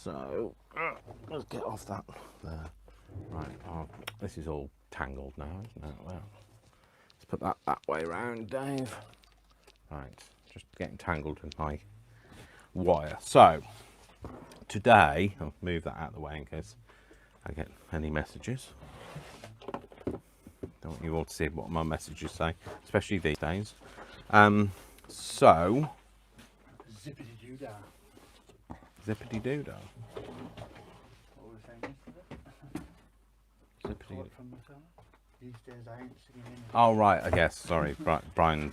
So let's get off that there. Right, this is all tangled now, isn't it? Well, let's put that way around, Dave. Right, just getting tangled with my wire. So today, I'll move that out of the way in case I get any messages. Don't want you all to see what my messages say, especially these days. So Zippity doo dah. Zippity doo dah. What were we saying yesterday? Zippity. Quote from the song. These days I ain't singing anything. Oh right, I guess. Sorry, Brian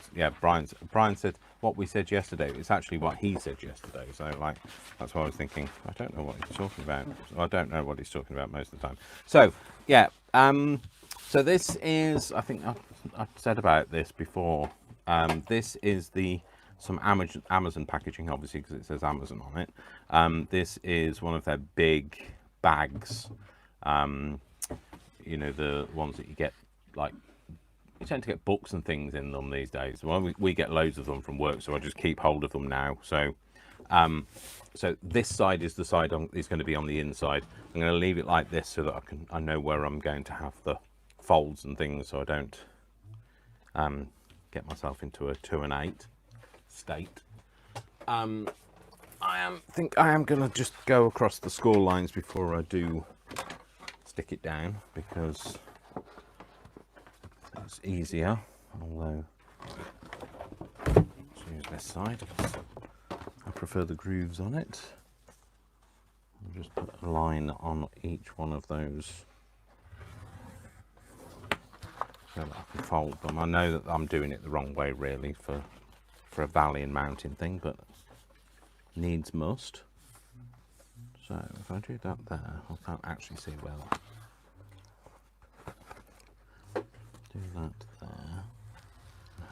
said what we said yesterday. It's actually what he said yesterday. So like, that's why I was thinking. I don't know what he's talking about. Well, I don't know what he's talking about most of the time. So yeah, so this is. I think I've said about this before. This is some Amazon packaging, obviously, because it says Amazon on it. This is one of their big bags. You know, the ones that you get, like, you tend to get books and things in them these days. Well, we get loads of them from work, so I just keep hold of them now. So so this side is the side is going to be on the inside. I'm going to leave it like this so that I know where I'm going to have the folds and things, so I don't get myself into a 2 and 8 state. I think I am going to just go across the score lines before I do stick it down, because it's easier, although let's use this side. I prefer the grooves on it. I'll just put a line on each one of those so that I can fold them. I know that I'm doing it the wrong way really for a valley and mountain thing, but needs must. So if I do that there, I can't actually see well. Do that there.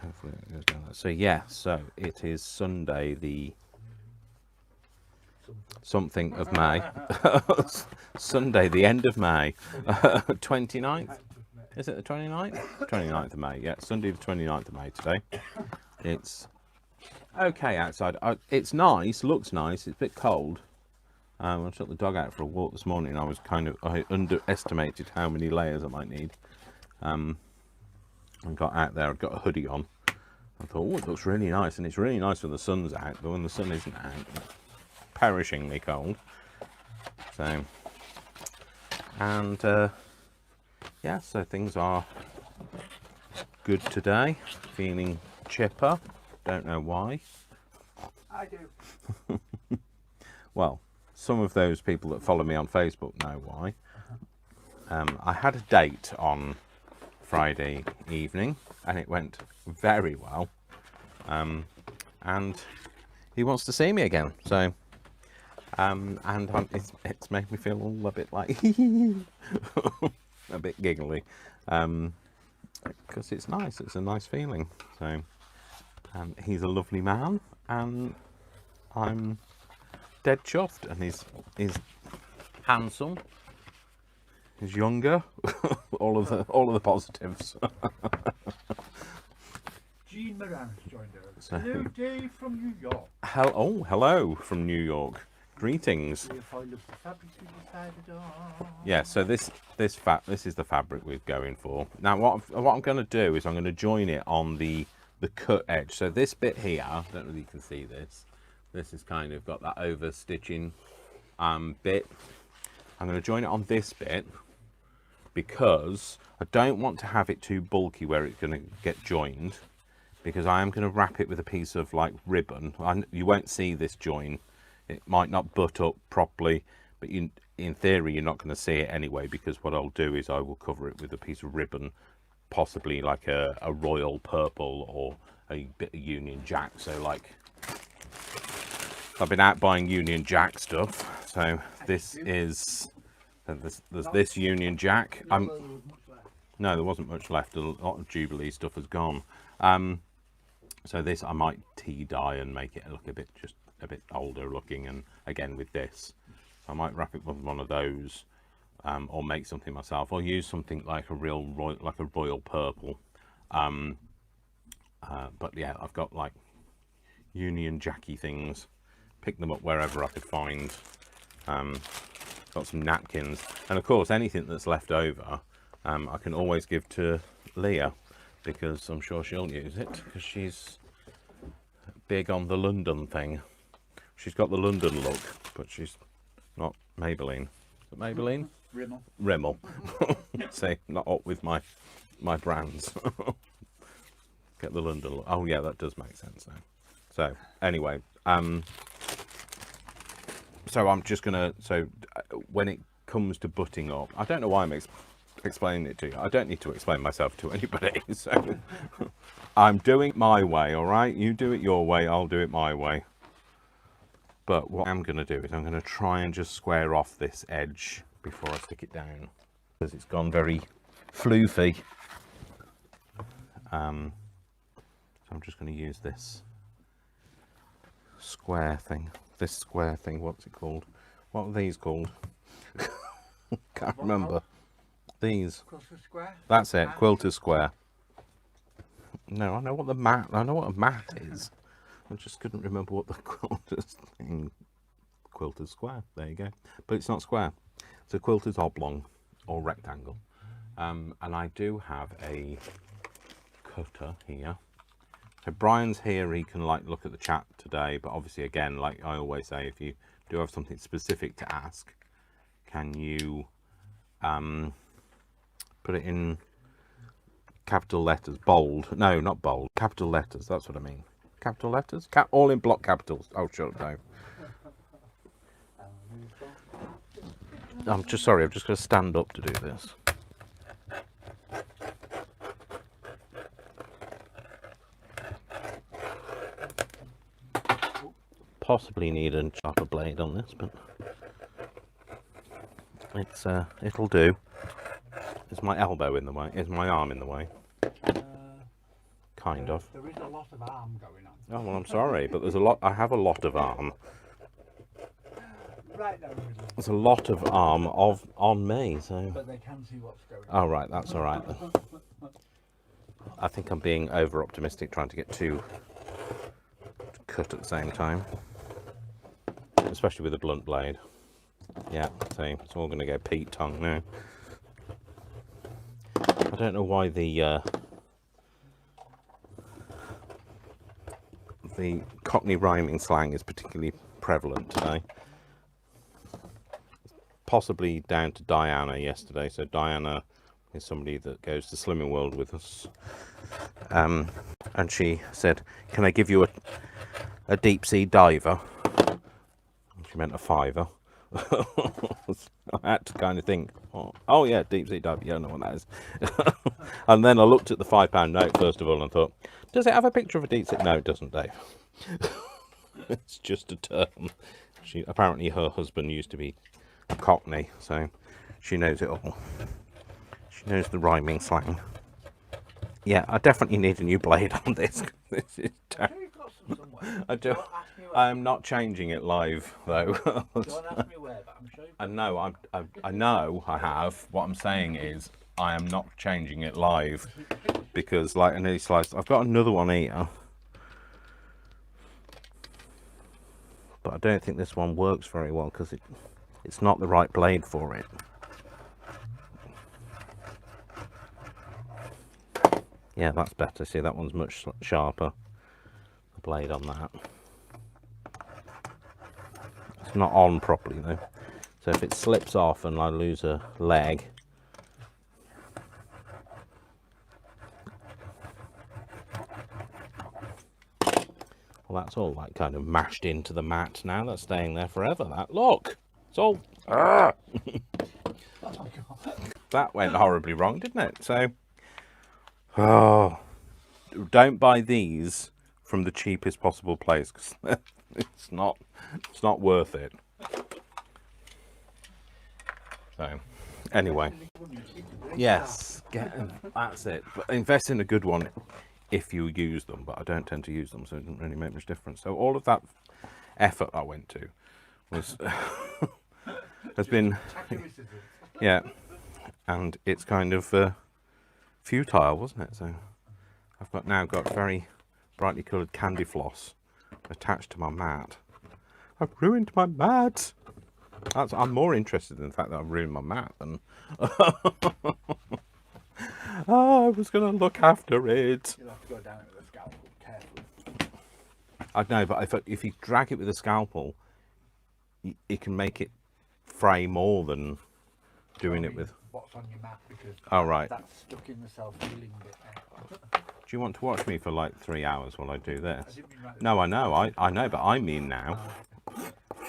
Hopefully it goes down there. So yeah, so it is Sunday the something of May. Sunday the end of May. 29th? Is it the 29th? 29th of May, yeah. Sunday the 29th of May today. It's okay outside. It's nice, looks nice. It's a bit cold. I took the dog out for a walk this morning. I underestimated how many layers I might need. I got out there, I've got a hoodie on. I thought, oh, it looks really nice, and it's really nice when the sun's out, but when the sun isn't out, it's perishingly cold. So, and yeah, so things are good today. Feeling chipper. Don't know why. I do. Well, some of those people that follow me on Facebook know why. I had a date on Friday evening and it went very well, and he wants to see me again, so and it's made me feel all a bit like a bit giggly, because it's nice. It's a nice feeling. So he's a lovely man and I'm dead chuffed, and he's handsome. He's younger. all of the positives. Jean Moran's joined us. So, hello, Dave from New York. Hello from New York. Greetings. Yeah. So this is the fabric we're going for. Now what I'm going to do is I'm going to join it on the cut edge. So this bit here, I don't know if you can see this. This has kind of got that over stitching bit. I'm going to join it on this bit, because I don't want to have it too bulky where it's going to get joined, because I am going to wrap it with a piece of like ribbon. You won't see this join. It might not butt up properly, but in theory you're not going to see it anyway, because what I'll do is I will cover it with a piece of ribbon, possibly like a royal purple or a bit of Union Jack. So like, I've been out buying Union Jack stuff, so this is there's this Union Jack. No, there wasn't much left. A lot of Jubilee stuff has gone. So this I might tea dye and make it look just a bit older looking. And again with this, I might wrap it with one of those, or make something myself, or use something like a royal purple. But yeah, I've got like Union Jacky things. Pick them up wherever I could find Got some napkins, and of course anything that's left over I can always give to Leah, because I'm sure she'll use it, because she's big on the London thing. She's got the London look, but she's not Maybelline. Is it Maybelline? Rimmel. Rimmel. See, not up with my brands. Get the London look. Oh yeah, that does make sense now. So anyway, so I'm just gonna, when it comes to butting up, I don't know why I'm explaining it to you. I don't need to explain myself to anybody. So I'm doing my way, all right? You do it your way, I'll do it my way. But what I'm gonna do is I'm gonna try and just square off this edge before I stick it down, because it's gone very floofy. So I'm just going to use this square thing. What's it called? What are these called? Can't remember. These. Quilter square? That's it, quilter square. No, I know what a mat is. I just couldn't remember what the quilter's square. There you go. But it's not square. It's a quilter's oblong or rectangle. And I do have a cutter here. So Brian's here, he can like look at the chat today, but obviously again, like I always say, if you do have something specific to ask, can you put it in capital letters, bold? No, not bold, capital letters, that's what I mean. Capital letters? All in block capitals. Oh, shut up, Dave. I'm just sorry, I'm just going to stand up to do this. Possibly need a sharper blade on this, but it's it'll do. Is my elbow in the way? Is my arm in the way? Kind of. There is a lot of arm going on. Oh well, I'm sorry, but there's a lot. I have a lot of arm. Right down the middle. There's a lot of arm on me, so. But they can see what's going on. Oh right, that's all right then. I think I'm being over optimistic, trying to get two to cut at the same time, especially with a blunt blade. Yeah, see, it's all going to go Pete tongue now. I don't know why the Cockney rhyming slang is particularly prevalent today. Possibly down to Diana yesterday. So Diana is somebody that goes to Slimming World with us, and she said, "Can I give you a deep sea diver?" She meant a fiver. I had to kind of think, oh yeah, deep sea diver, yeah, I know what that is. And then I looked at the £5 note first of all and thought, does it have a picture of a deep sea? No, it doesn't, Dave. It's just a term. Apparently her husband used to be Cockney, so she knows it all. She knows the rhyming slang. Yeah, I definitely need a new blade on this. This is terrible. I do. I'm not changing it live though. Don't ask me where, but I'm sure. I know. I know. I have. What I'm saying is, I am not changing it live because, like, I nearly sliced. I've got another one here, but I don't think this one works very well because it's not the right blade for it. Yeah, that's better. See, that one's much sharper. The blade on that. It's not on properly though. So if it slips off and I lose a leg, well, that's all like kind of mashed into the mat now. That's staying there forever. That look, it's all. Ah! Oh my God. That went horribly wrong, didn't it? So, oh, don't buy these from the cheapest possible place because it's not worth it. So, anyway, yes, that's it. But invest in a good one if you use them. But I don't tend to use them, so it doesn't really make much difference. So all of that effort I went to was has been, yeah, and it's kind of futile, wasn't it? So I've now got very brightly coloured candy floss attached to my mat. I've ruined my mat. I'm more interested in the fact that I've ruined my mat than. Oh, I was going to look after it. You'll have to go down it with a scalpel, carefully. I know, but if you drag it with a scalpel, it can make it fray more than doing it with. What's on your mat, because Oh, right. that's stuck in the self-healing bit there. Do you want to watch me for like 3 hours while I do I this? didn't mean right. No, I know, I know, but I mean now.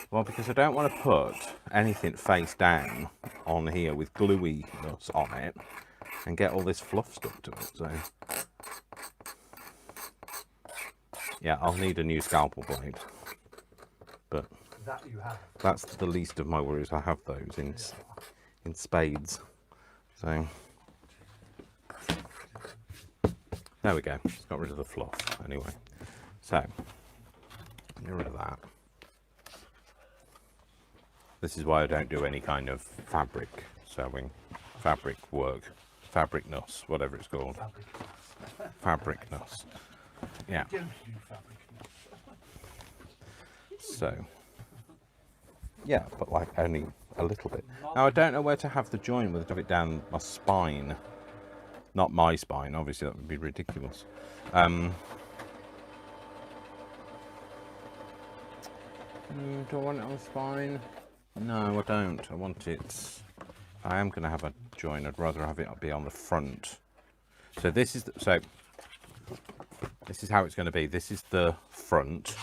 Well, because I don't want to put anything face down on here with gluiness on it and get all this fluff stuck to it. So, yeah, I'll need a new scalpel blade. But That you have. that's the least of my worries. I have those in spades. So there we go. It's got rid of the fluff anyway. So get rid of that. This is why I don't do any kind of fabric sewing, fabric work, fabric nuss, whatever it's called. Fabric nuss. Yeah. Don't do fabric. So yeah, but like only a little bit. Now I don't know where to have the join, whether to have it down my spine. Not my spine, obviously that would be ridiculous. Do I want it on the spine? No, I don't. I want it. I am going to have a join. I'd rather have it be on the front. So this is this is how it's going to be. This is the front.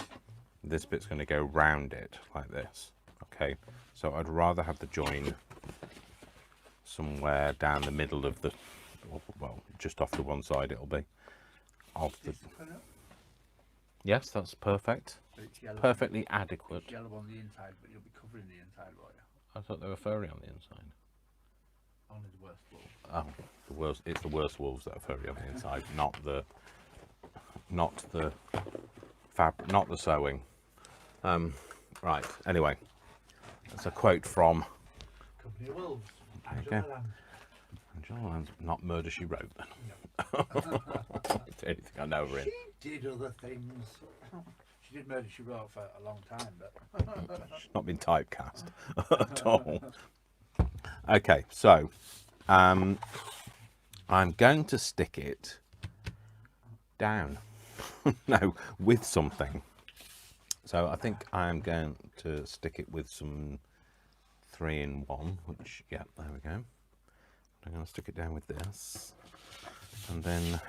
This bit's going to go round it like this. Okay. So I'd rather have the join somewhere down the middle of the, well, just off to one side it'll be. Of the. Yes, that's perfect. Perfectly adequate. It's yellow on the inside, but you'll be covering the inside, won't you? I thought they were furry on the inside. Only the worst wolf. Oh, the worst! It's the worst wolves that are furry on the inside, not the not the sewing. Right. Anyway, that's a quote from. Company of Wolves. Okay. Angela Land's not Murder She Wrote then. No. Anything I know her in. She did other things. She did Murder She Wrote for a long time, but She's not been typecast at all. Okay, so I'm going to stick it down. No, with something. So I think I am going to stick it with some 3-in-1, which, yeah, there we go. I'm going to stick it down with this. And then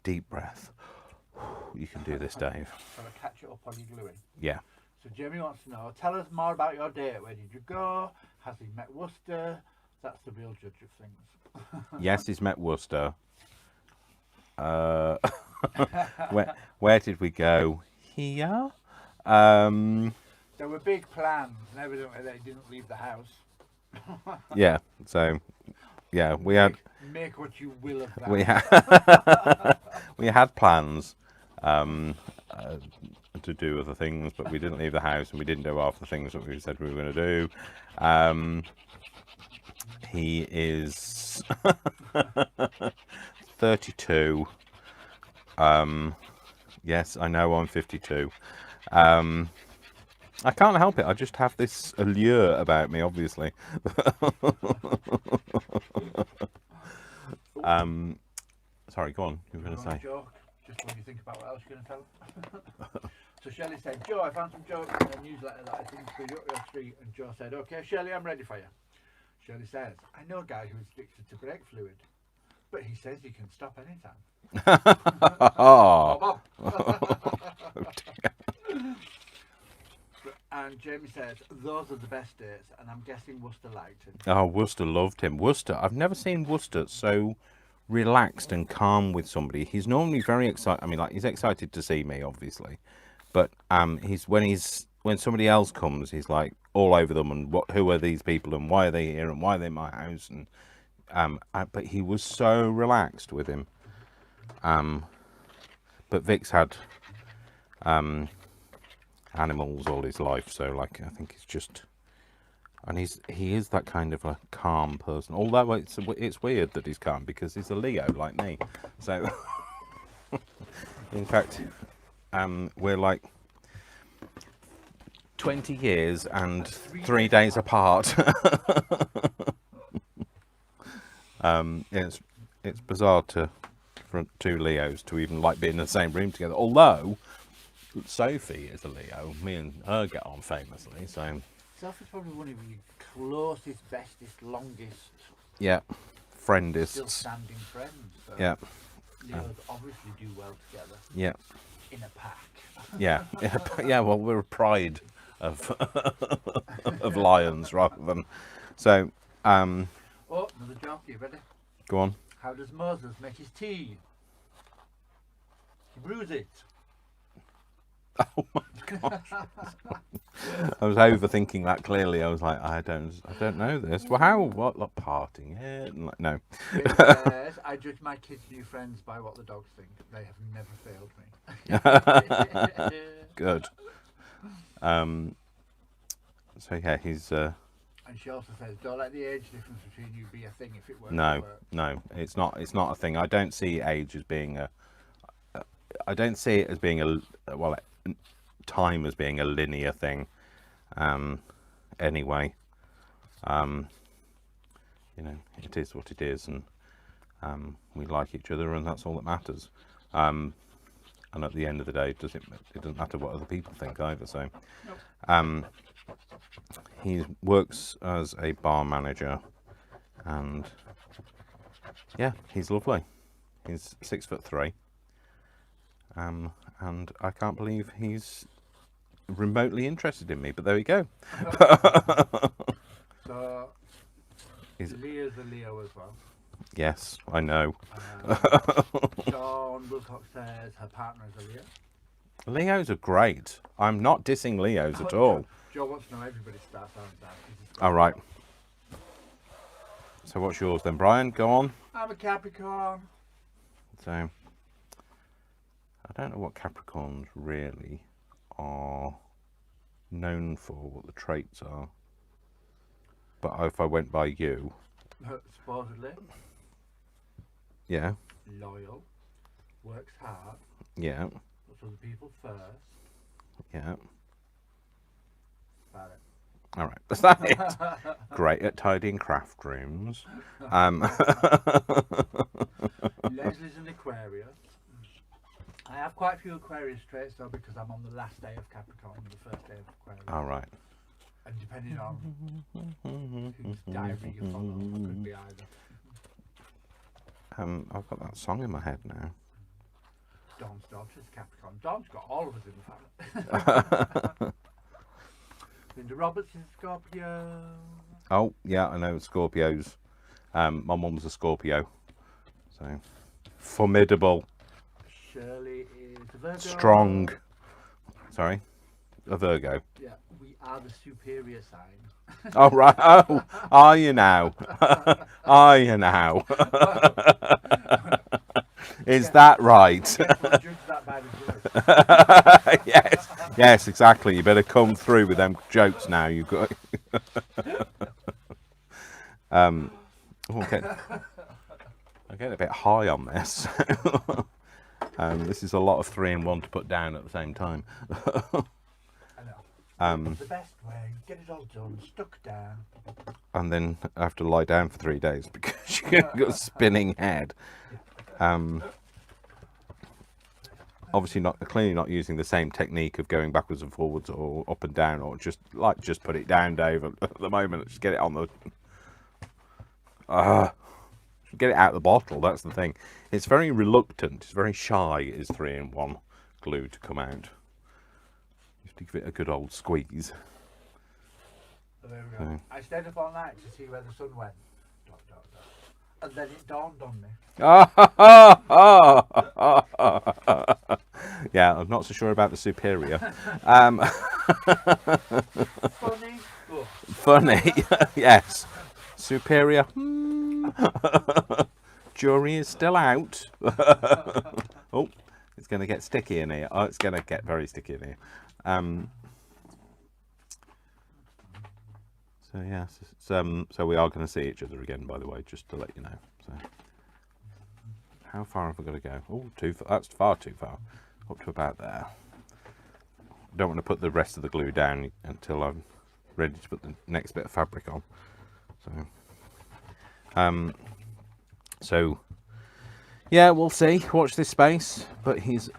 deep breath. You can do this, Dave. shall I catch it up on your gluing? Yeah. So Jamie wants to know, tell us more about your date. Where did you go? Has he met Worcester? That's the real judge of things. Yes, he's met Worcester. Where did we go? Here. There were big plans, and evidently they didn't leave the house. Yeah. So, yeah, we had Make what you will of that. we had plans to do other things, but we didn't leave the house, and we didn't do half the things that we said we were going to do. He is 32. Yes, I know I'm 52. I can't help it. I just have this allure about me, obviously. Sorry, go on. You were going to say. Joke, just when you think about what else you're going to tell them. So Shelley said, Joe, I found some jokes in a newsletter that I think could be up your street. And Joe said, okay, Shelley, I'm ready for you. Shelley says, I know a guy who's addicted to brake fluid, but he says he can stop anytime. Oh. And Jamie says, those are the best dates, and I'm guessing Worcester liked him. Oh, Worcester loved him. Worcester, I've never seen Worcester so relaxed and calm with somebody. He's normally very excited. I mean, like, he's excited to see me, obviously, but when somebody else comes, he's like all over them and who are these people and why are they here and why are they in my house, and but he was so relaxed with him. But Vic's had animals all his life, so like I think it's just, and he is that kind of a calm person, although it's weird that he's calm because he's a Leo like me. So in fact we're like 20 years and 3 days apart. It's bizarre for two Leos to even like be in the same room together. Although Sophie is a Leo, me and her get on famously. So Sophie's probably one of your closest, bestest, longest, yeah, still friendists. standing friends. So Yeah, Leos obviously do well together yeah, in a pack. yeah, yeah. Well, we're a pride of of lions rather than so. Oh, another joke. You ready? Go on. How does Moses make his tea? He brews it. Oh my gosh! I was overthinking that. Clearly, I was like, I don't know this. Well, how? What? Like parting it? And like, no. It says, I judge my kids' new friends by what the dogs think. They have never failed me. Good. So yeah, he's. And she also says, don't let the age difference between you be a thing if it works. No, no, it's not. It's not a thing. I don't see age as being a. I don't see it as being a well, time as being a linear thing. Anyway, you know, it is what it is, and we like each other, and that's all that matters. And at the end of the day, it doesn't matter what other people think either. So, he works as a bar manager, and yeah, he's lovely. He's 6'3", and I can't believe he's remotely interested in me. But there we go. So, He's, Leah's a Leo as well. yes, I know. Dawn Wilcox says her partner is a Leo. Leos are great. I'm not dissing Leos at all. Joe wants to know everybody starts out and down. All right. So what's yours then, Brian? Go on. I'm a Capricorn. So I don't know what Capricorns really are known for, what the traits are. But if I went by you, Supposedly yeah, loyal, works hard, yeah, puts other people first. yeah. About it. All right, is that it? Great at tidying craft rooms. Leslie's an Aquarius. I have quite a few Aquarius traits though because I'm on the last day of Capricorn, the first day of Aquarius. All right. And depending on whose diary you follow, it could be either. I've got that song in my head now. Dawn's daughter's Capricorn. Dawn's got all of us in the family. Linda Roberts is Scorpio. Oh yeah, I know Scorpios. My mum's a Scorpio, so formidable, Shirley is a Virgo. strong. Sorry, a Virgo. Yeah, we are the superior sign. Oh right. Oh, are you now? Are you now? Is that right? We'll judge that by the judge. Yes, yes, exactly. You better come through with them jokes now. You got. Okay. I get a bit high on this. This is a lot of 3 and 1 to put down at the same time. I know. The best way, get it all done, stuck down. And then I have to lie down for 3 days because you've got a spinning head. Obviously clearly not using the same technique of going backwards and forwards or up and down, or just put it down, Dave, at the moment. Just get it on the get it out of the bottle. That's the thing. It's very reluctant. It's very shy. Is 3 and 1 glue to come out. You have to give it a good old squeeze. So there we go. I stayed up all night to see where the sun went. Dot, dot, dot. And then it dawned on me. Yeah, I'm not so sure about the superior. Funny. Oh. Funny, yes. Superior. Jury is still out. Oh, it's going to get sticky in here. Oh, it's going to get very sticky in here. So yeah, so we are going to see each other again, by the way, just to let you know. So, how far have we got to go? Oh, that's far too far. Up to about there. don't want to put the rest of the glue down until I'm ready to put the next bit of fabric on. So yeah, we'll see. Watch this space. But he's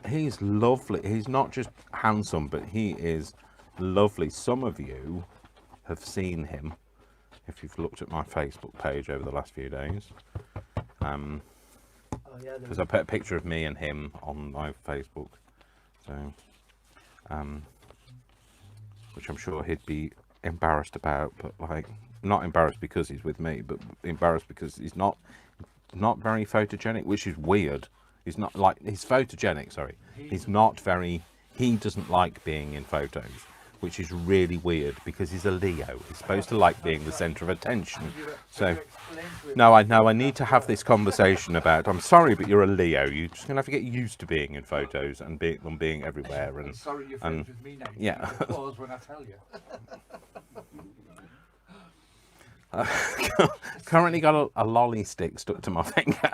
lovely. He's not just handsome, but he is lovely. Some of you have seen him if you've looked at my Facebook page over the last few days. Because I put a picture of me and him on my Facebook, so which I'm sure he'd be embarrassed about, but like not embarrassed because he's with me, but embarrassed because he's not very photogenic, which is weird. He's not like, he's photogenic, sorry. He's not very, he doesn't like being in photos, which is really weird because he's a Leo. He's supposed to like being the centre of attention. So no, I know I need to have this conversation about, I'm sorry, but you're a Leo. You're just gonna have to get used to being in photos and being everywhere. And sorry, you're friends with me now. Yeah. Pause when I tell you. Currently got a lolly stick stuck to my finger.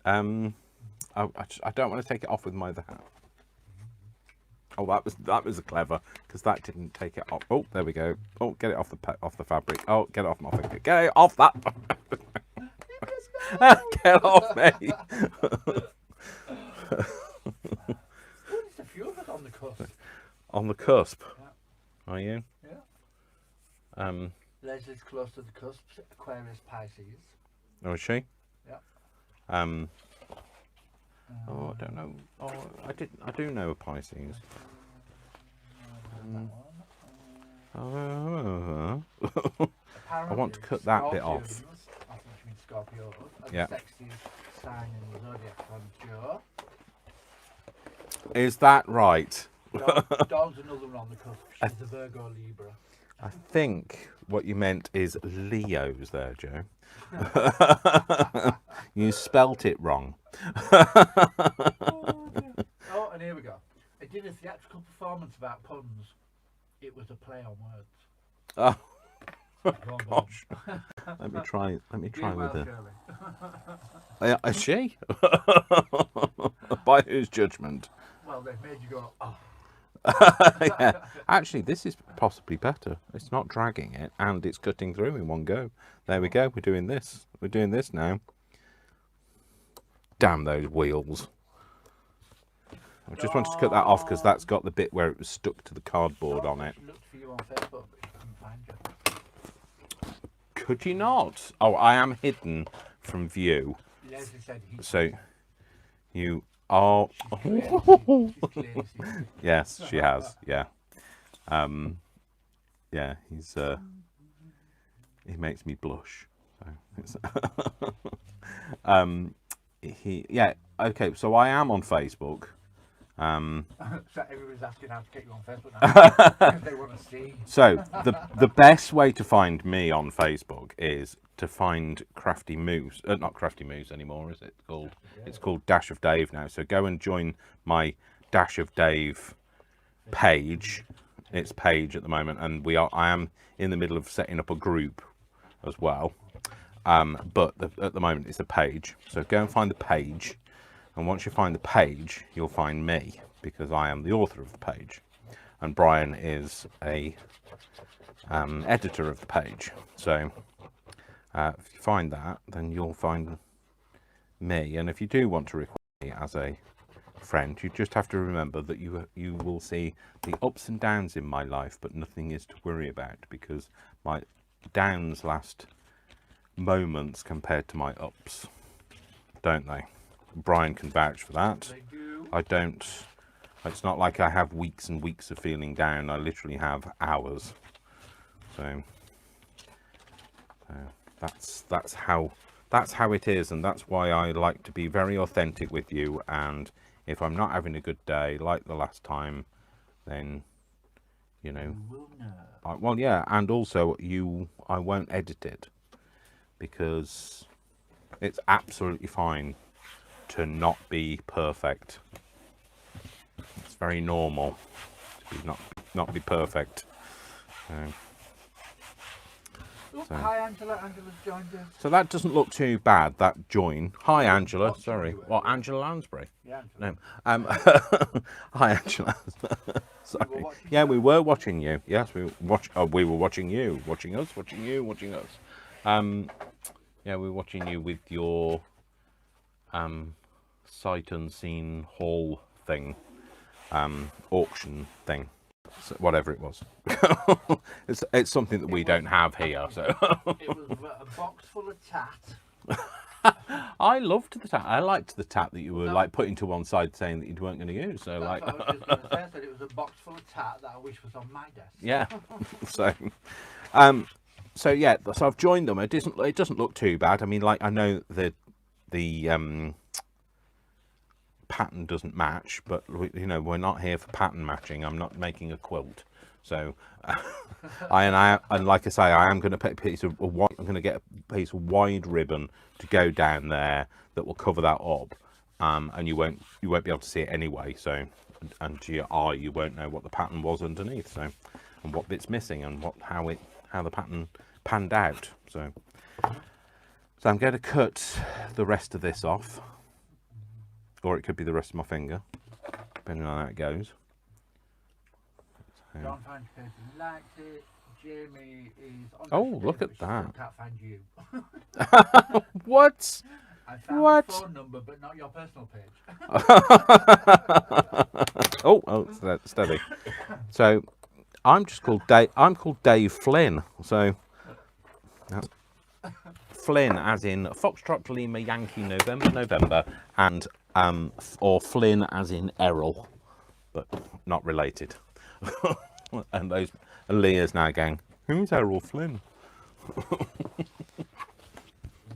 I don't want to take it off with my other hand. Oh, that was clever, because that didn't take it off. Oh, there we go. Oh, get it off the fabric. Oh, get it off my finger. Get it off that. Get off me. There's a few of us on the cusp. On the cusp. Yeah. Are you? Yeah. Leslie's close to the cusp. Aquarius, Pisces. Oh, is she? Yeah. Oh, I don't know. Oh, I do know a Pisces. I want to cut that bit off. I think you mean Scorpio. Yeah. The sexiest sign in the zodiac on Joe. Is that right? Dawn's another one on the cusp. She's the Virgo Libra. I think what you meant is Leos there, Joe. You spelt it wrong. Oh, and here we go. I did a theatrical performance about puns. It was a play on words. Oh, gosh. Let me try with it. Is she? By whose judgment? Well, they've made you go, oh. Yeah. Actually, this is possibly better. It's not dragging it, and it's cutting through in one go. There we go. We're doing this. We're doing this now. Damn those wheels. I just wanted to cut that off because that's got the bit where it was stuck to the cardboard on it. I looked for you on Facebook, but I couldn't find you. Could you not? Oh, I am hidden from view. Leslie said he. So, you are. She's clearly seen. Yes, she has. Yeah. Yeah. He makes me blush. So yeah. Okay. So I am on Facebook. So everybody's asking how to get you on Facebook now. Because they want to see. So the best way to find me on Facebook is to find Crafty Moose. Not Crafty Moose anymore, is it called? Yeah. It's called Dash of Dave now. So go and join my Dash of Dave page. It's page at the moment, and I am in the middle of setting up a group as well. But at the moment it's a page. So go and find the page. And once you find the page, you'll find me, because I am the author of the page, and Brian is a editor of the page. So if you find that, then you'll find me. And if you do want to request me as a friend, you just have to remember that you will see the ups and downs in my life, but nothing is to worry about, because my downs last moments compared to my ups, don't they? Brian can vouch for that. I don't. It's not like I have weeks and weeks of feeling down. I literally have hours. So that's how it is, and that's why I like to be very authentic with you. And if I'm not having a good day, like the last time, then you know. Well, yeah, and also I won't edit it, because it's absolutely fine to not be perfect. It's very normal to not be perfect. Oh, So, hi Angela, Angela's joined us. so that doesn't look too bad, that join. Hi Angela, Watching sorry. you, What, yeah. Angela Lansbury? Yeah, Angela. No. Hi Angela. Sorry. We were watching Yeah, you. we were watching you. Yes, we were watching you. Watching us, watching us. Yeah, we were watching you with your sight unseen haul thing. Auction thing. So whatever it was. it's something that we don't have here, so It was a box full of tat. I loved the tat. I liked the tat that you were like putting to one side saying that you weren't going to use. So That's like what I was just going to say. I said it was a box full of tat that I wish was on my desk. yeah. So yeah, so I've joined them. It doesn't look too bad. I mean, like I know the pattern doesn't match, but you know, we're not here for pattern matching. I'm not making a quilt, so and like I say, I am going to put a piece of I'm going to get a piece of wide ribbon to go down there that will cover that up, and you won't be able to see it anyway. So, and to your eye, you won't know what the pattern was underneath. So, and what bit's missing and how the pattern panned out. So I'm going to cut the rest of this off. Or it could be the rest of my finger, depending on how it goes. So. John finds person who liked it. Jamie is on Oh, the look stage, at but that. she still can't find you. What? I found What? the phone number, but not your personal page. oh, steady. So I'm just called Dave. I'm called Dave Flynn. So that's Flynn, as in Foxtrot Lima Yankee November, and or Flynn as in Errol, but not related. And Leah's now going, who's Errol Flynn?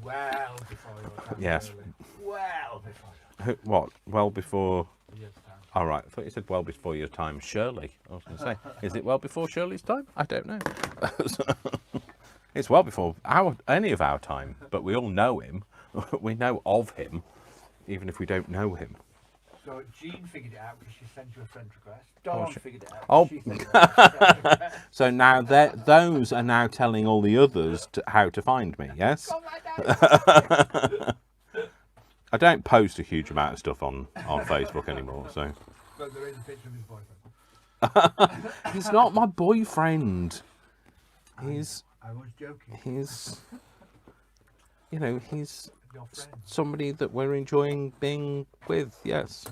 Well before your time. Yes. Really. Well before. What? Well before. Yes, time. All right. I thought you said well before your time, Shirley. I was going to say, is it well before Shirley's time? I don't know. It's well before any of our time, but we all know him. We know of him, even if we don't know him. So Jean figured it out because she sent you a friend request. Dawn figured it out. Oh. She sent you a friend request. So now those are now telling all the others how to find me, yes? Come right down. I don't post a huge amount of stuff on Facebook anymore, so. But there is a picture of his boyfriend. He's not my boyfriend. I was joking. He's, you know, he's Your friend. somebody that we're enjoying being with, yes.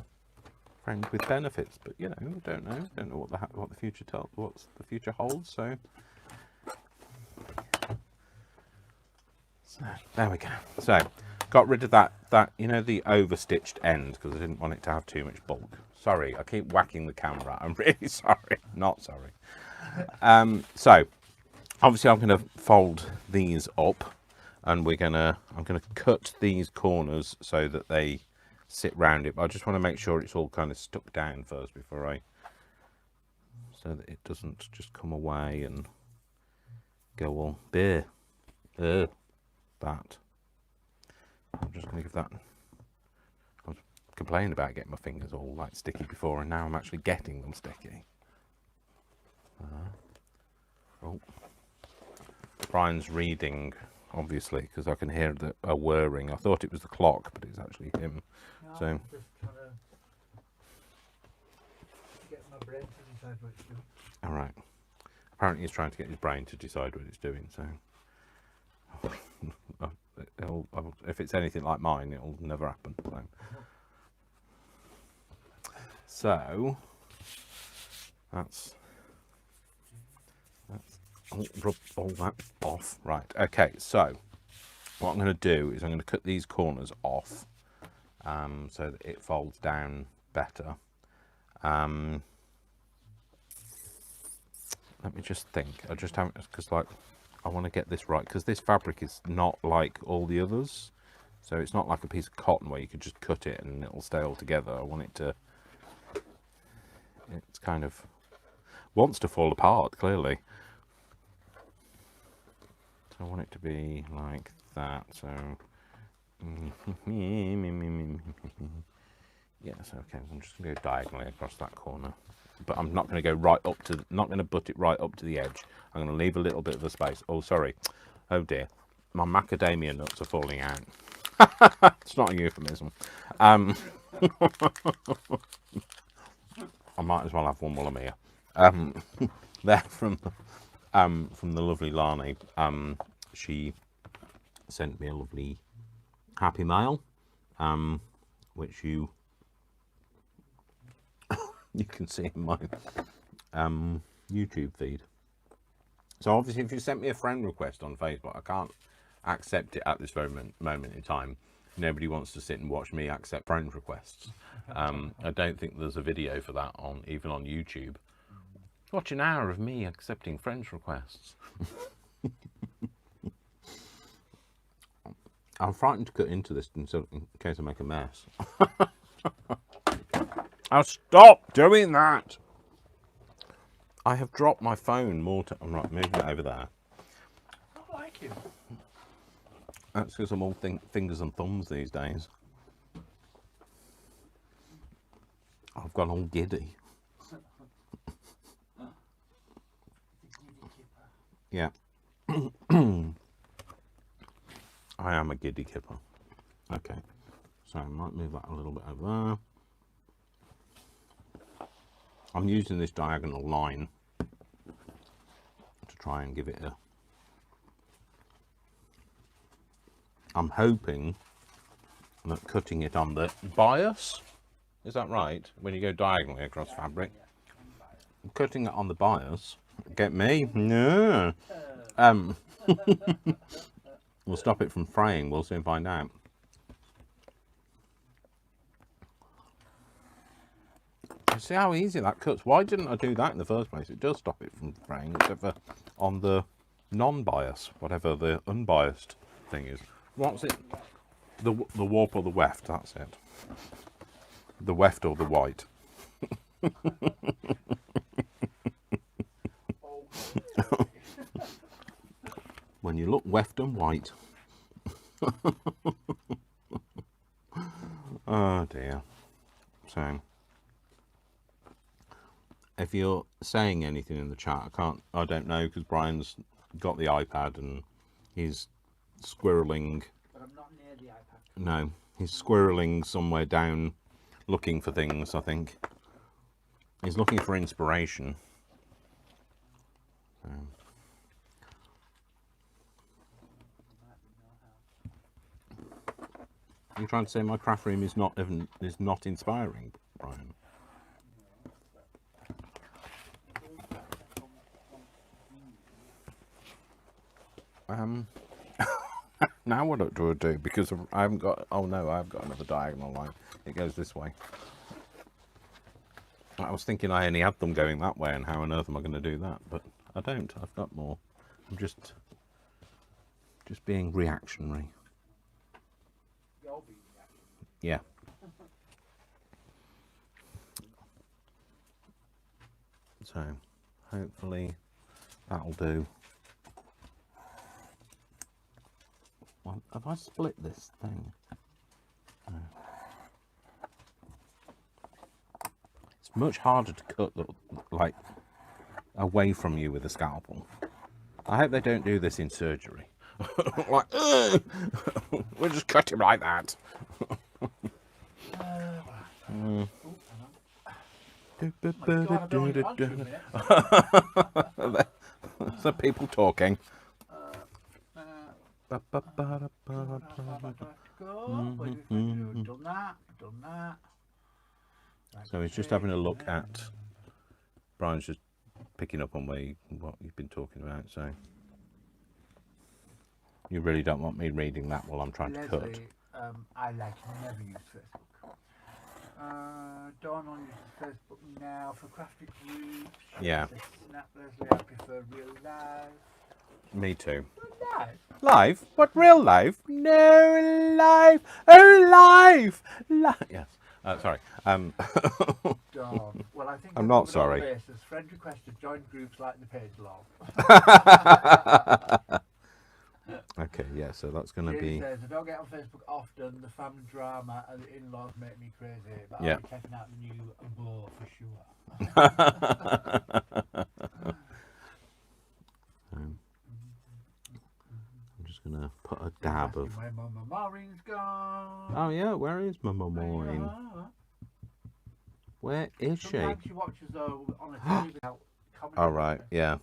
Friend with benefits, but you know, don't know what the future what's the future holds, so there we go. So got rid of that you know, the overstitched end, because I didn't want it to have too much bulk. Sorry, I keep whacking the camera. I'm really sorry. Not sorry. So obviously I'm going to fold these up, and I'm going to cut these corners so that they sit round it. But I just want to make sure it's all kind of stuck down first before so that it doesn't just come away and go all there. That. I'm just going to give that. I was complaining about getting my fingers all like sticky before, and now I'm actually getting them sticky. Oh. Brian's reading, obviously, because I can hear a whirring. I thought it was the clock, but it's actually him. No, So. I'm just trying to get my brain to decide what it's doing. All right. Apparently, he's trying to get his brain to decide what it's doing. So, if it's anything like mine, it'll never happen. So that's I'll rub all that off. Right. Okay. So what I'm going to do is I'm going to cut these corners off, so that it folds down better. Let me just think. I just haven't, because like I want to get this right, because this fabric is not like all the others. So it's not like a piece of cotton where you can just cut it and it'll stay all together. I want it to. It's kind of wants to fall apart, clearly. So I want it to be like that. So yes, okay. I'm just going to go diagonally across that corner, but I'm not going to go right up to. Not going to butt it right up to the edge. I'm going to leave a little bit of a space. Oh, sorry. Oh dear, my macadamia nuts are falling out. It's not a euphemism. I might as well have one while I'm here. They're from the lovely Lani. She sent me a lovely happy mail, which you can see in my YouTube feed. So obviously, if you sent me a friend request on Facebook, I can't accept it at this moment in time. Nobody wants to sit and watch me accept friend requests. I don't think there's a video for that even on YouTube. Watch an hour of me accepting friends requests. I'm frightened to cut into this in case I make a mess. I'll stop doing that. I have dropped my phone more time. I'm right, moving it over there. I don't like him. That's because I'm all fingers and thumbs these days. I've gone all giddy. Yeah. I am a giddy kipper. Okay. So I might move that a little bit over there. I'm using this diagonal line to try and give it a... I'm hoping that cutting it on the bias, is that right? When you go diagonally across fabric, cutting it on the bias, get me? No. We'll stop it from fraying. We'll soon find out. See how easy that cuts. Why didn't I do that in the first place? It does stop it from fraying, except for on the non-bias, whatever the unbiased thing is. What's it? The warp or the weft, that's it. The weft or the white. When you look weft and white. Oh dear. So, if you're saying anything in the chat, I don't know, because Brian's got the iPad and he's squirreling. But I'm not near the iPad. No, he's squirreling somewhere down looking for things, I think. He's looking for inspiration. So. You're trying to say my craft room is not inspiring, Brian? Now what do I do? Because I haven't got... Oh no, I've got another diagonal line. It goes this way. I was thinking I only had them going that way, and how on earth am I going to do that? But I don't. I've got more. I'm just being reactionary. You're being reactionary. Yeah. So hopefully that'll do. Well, have I split this thing? No. It's much harder to cut, like, away from you with a scalpel. I hope they don't do this in surgery. Like, we'll just cut him like that. So people talking. Done that. So he's just having a look at... Brian's just picking up on what you've been talking about, so... You really don't want me reading that while I'm trying to cut. I never use Facebook. Dawn on uses Facebook now for crafted groups. Yeah. Snap Leslie, I prefer real life. Me too. Live? Live? What, real life? No, live! Oh, live! Yes. Sorry. Dawn. Well, I think I'm not sorry. Basis. Friend requested join groups like the page log. Okay, yeah, so that's going to be... says, I don't get on Facebook often. The family drama and the in-laws make me crazy. But Yeah. I'll be checking out the new bow for sure. gonna put a dab of. Where Mama Maureen's gone. Oh yeah, where is Mama Maureen? Yeah. Where is she? Sometimes she watches on a TV without commenting. All right, yeah.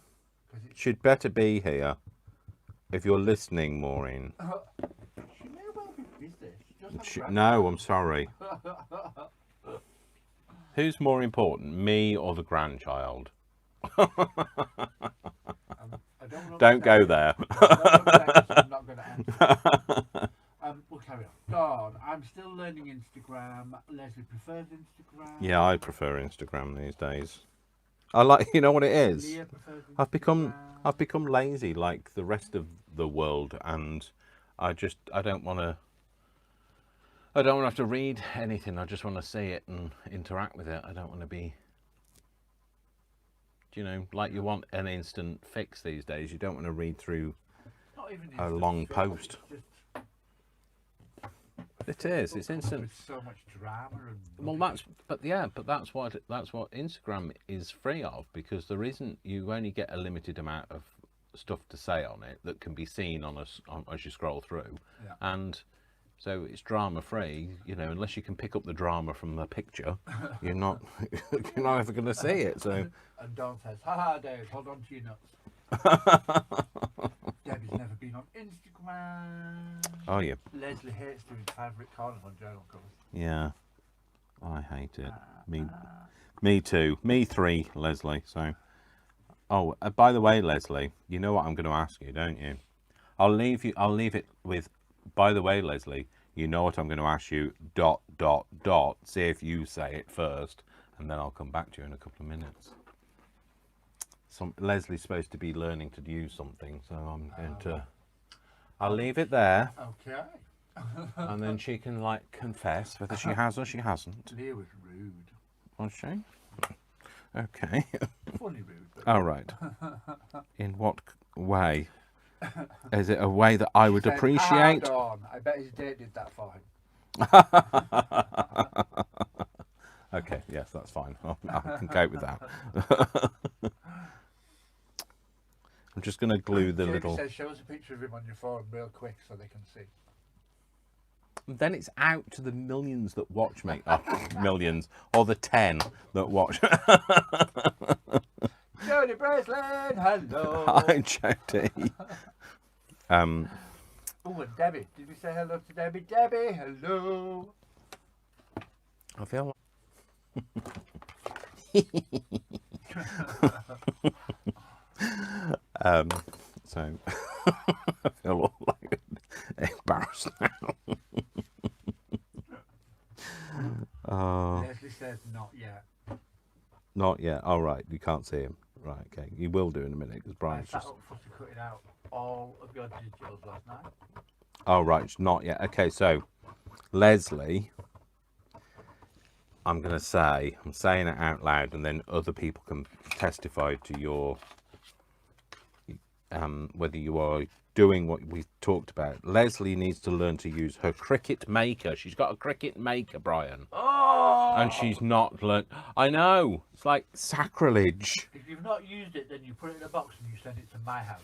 She'd better be here. If you're listening, Maureen. She may well be busy. She just has No, I'm sorry. Who's more important, me or the grandchild? I Don't go there. I'm not going to answer. We'll carry on. Dawn, I'm still learning Instagram. Leslie prefers Instagram. Yeah, I prefer Instagram these days. I like, you know what it is? Leah prefers I've Instagram. become lazy like the rest of the world, and I don't want to have to read anything. I just want to see it and interact with it. I don't want to be, you know, like you want an instant fix these days. You don't want to read through Not even a instant long scroll, post. It's It is. It's instant. with so much drama and Well, that's what Instagram is free of, because there isn't. You only get a limited amount of stuff to say on it that can be seen as you scroll through, Yeah. and so it's drama free. You know, unless you can pick up the drama from the picture, you're not ever going to see it. So. And Dawn says, "Haha, Dave, hold on to your nuts." Debbie's never been on Instagram. Oh yeah. Leslie hates doing favourite corner on journal covers. Yeah. I hate it. Me too. Me three, Leslie. So. Oh, by the way, Leslie, you know what I'm going to ask you, don't you? I'll leave it with. By the way, Leslie, you know what I'm going to ask you. ... See if you say it first, and then I'll come back to you in a couple of minutes. Leslie's supposed to be learning to use something, so I'm going to. I'll leave it there. Okay. And then she can like confess whether she has or she hasn't. Leah was rude. Was she? Okay. Funny rude. But All right. In what way? Is it a way that I would appreciate? Dawn. I bet his date did that for him. Okay, yes, that's fine. I can cope with that. I'm just going to glue the Jamie little. says, show us a picture of him on your phone real quick so they can see. Then it's out to the millions that watch me. Oh, millions. Or the 10 that watch. Jodie Breslin, hello. Hi, Jodie. Oh, and Debbie. Did we say hello to Debbie? Debbie, hello. I feel like. So I feel all like embarrassed now. Leslie says not yet. Not yet. All right, you can't see him. Right, okay. You will do in a minute because I Brian's sat just. up for cutting out all of your digitals last night. Oh right, it's not yet. Okay, so Leslie, I'm saying it out loud, and then other people can testify to your whether you are doing what we talked about. Leslie needs to learn to use her Cricut Maker. She's got a Cricut Maker, Brian. Oh! And she's not learned. I know. It's like sacrilege. If you've not used it, then you put it in a box and you send it to my house.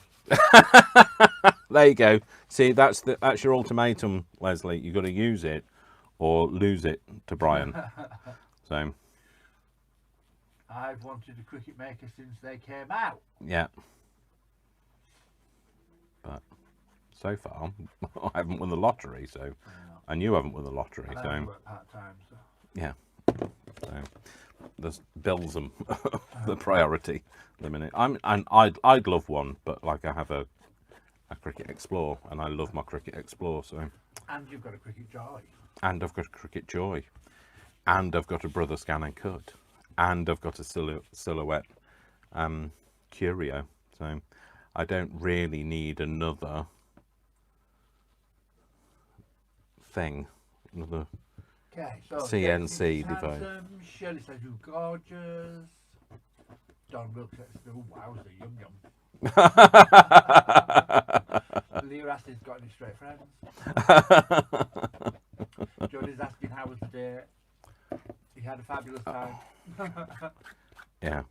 There you go. See, that's your ultimatum, Leslie. You've got to use it or lose it to Brian. So. I've wanted a Cricut Maker since they came out. Yeah. But so far, I haven't won the lottery, so. And you haven't won the lottery, And so. I work part-time, so. Yeah. So there's bills and the priority at the minute. I'd love one, but like I have a Cricut Explore, and I love my Cricut Explore. So. And you've got a Cricut Joy. And I've got a Cricut Joy, and I've got a Brother Scan and Cut, and I've got a Silhouette Curio. So I don't really need another thing, another. Okay, so CNC device. Shirley says you're gorgeous. Don Wilkes says, oh, wowza, yum yum. Leah asked if he's got any straight friends. Jodie's asking how was the day. He had a fabulous time. Yeah.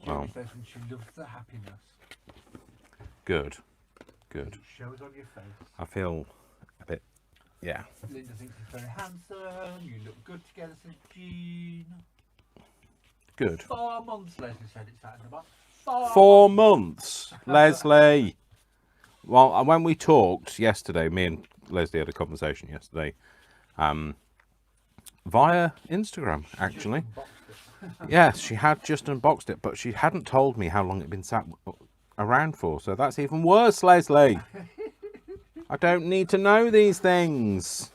Jamie says and she loves the happiness. Good. Good. It shows on your face. I feel a bit, yeah. Linda thinks he's very handsome. You look good together, says Jean. Good. 4 months, Leslie said it sat in the box. 4 months, Leslie. Well, when we talked yesterday, me and Leslie had a conversation yesterday, via Instagram, actually. Yes, she had just unboxed it, but she hadn't told me how long it'd been sat around for, so that's even worse, Leslie. I don't need to know these things.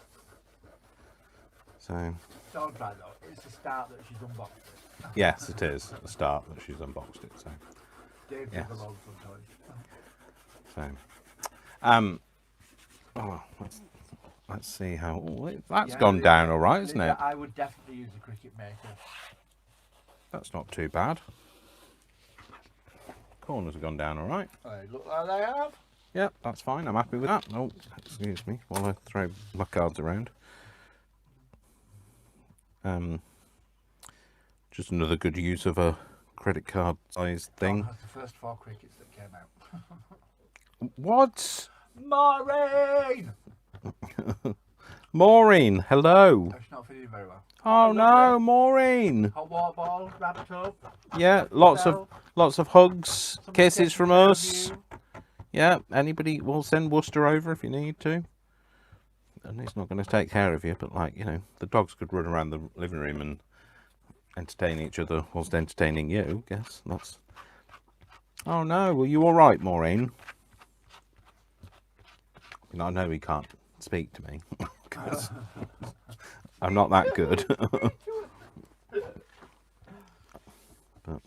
So. Don't try though. It's the start that she's unboxed it. Yes, it is the start that she's unboxed it. So. Dave Yes. took a load sometimes. So. Oh, let's see how that's gone down all right, isn't Linda, it? I would definitely use a cricket maker. That's not too bad. Corners have gone down all right. They look like they have. Yep, that's fine. I'm happy with that. Oh, excuse me while I throw my cards around. Just another good use of a credit card size thing. That's the first 4 crickets that came out. What? Maureen! Maureen, hello. She's not feeling very well. Oh no, Maureen. Hot water ball, rabbit tub. Yeah, lots of hugs, kisses from us. You. Yeah, anybody will send Worcester over if you need to. And he's not going to take care of you, but like, you know, the dogs could run around the living room and entertain each other whilst entertaining you, I guess. That's... Oh no, were you alright, Maureen? You know, I know he can't speak to me, because I'm not that good. But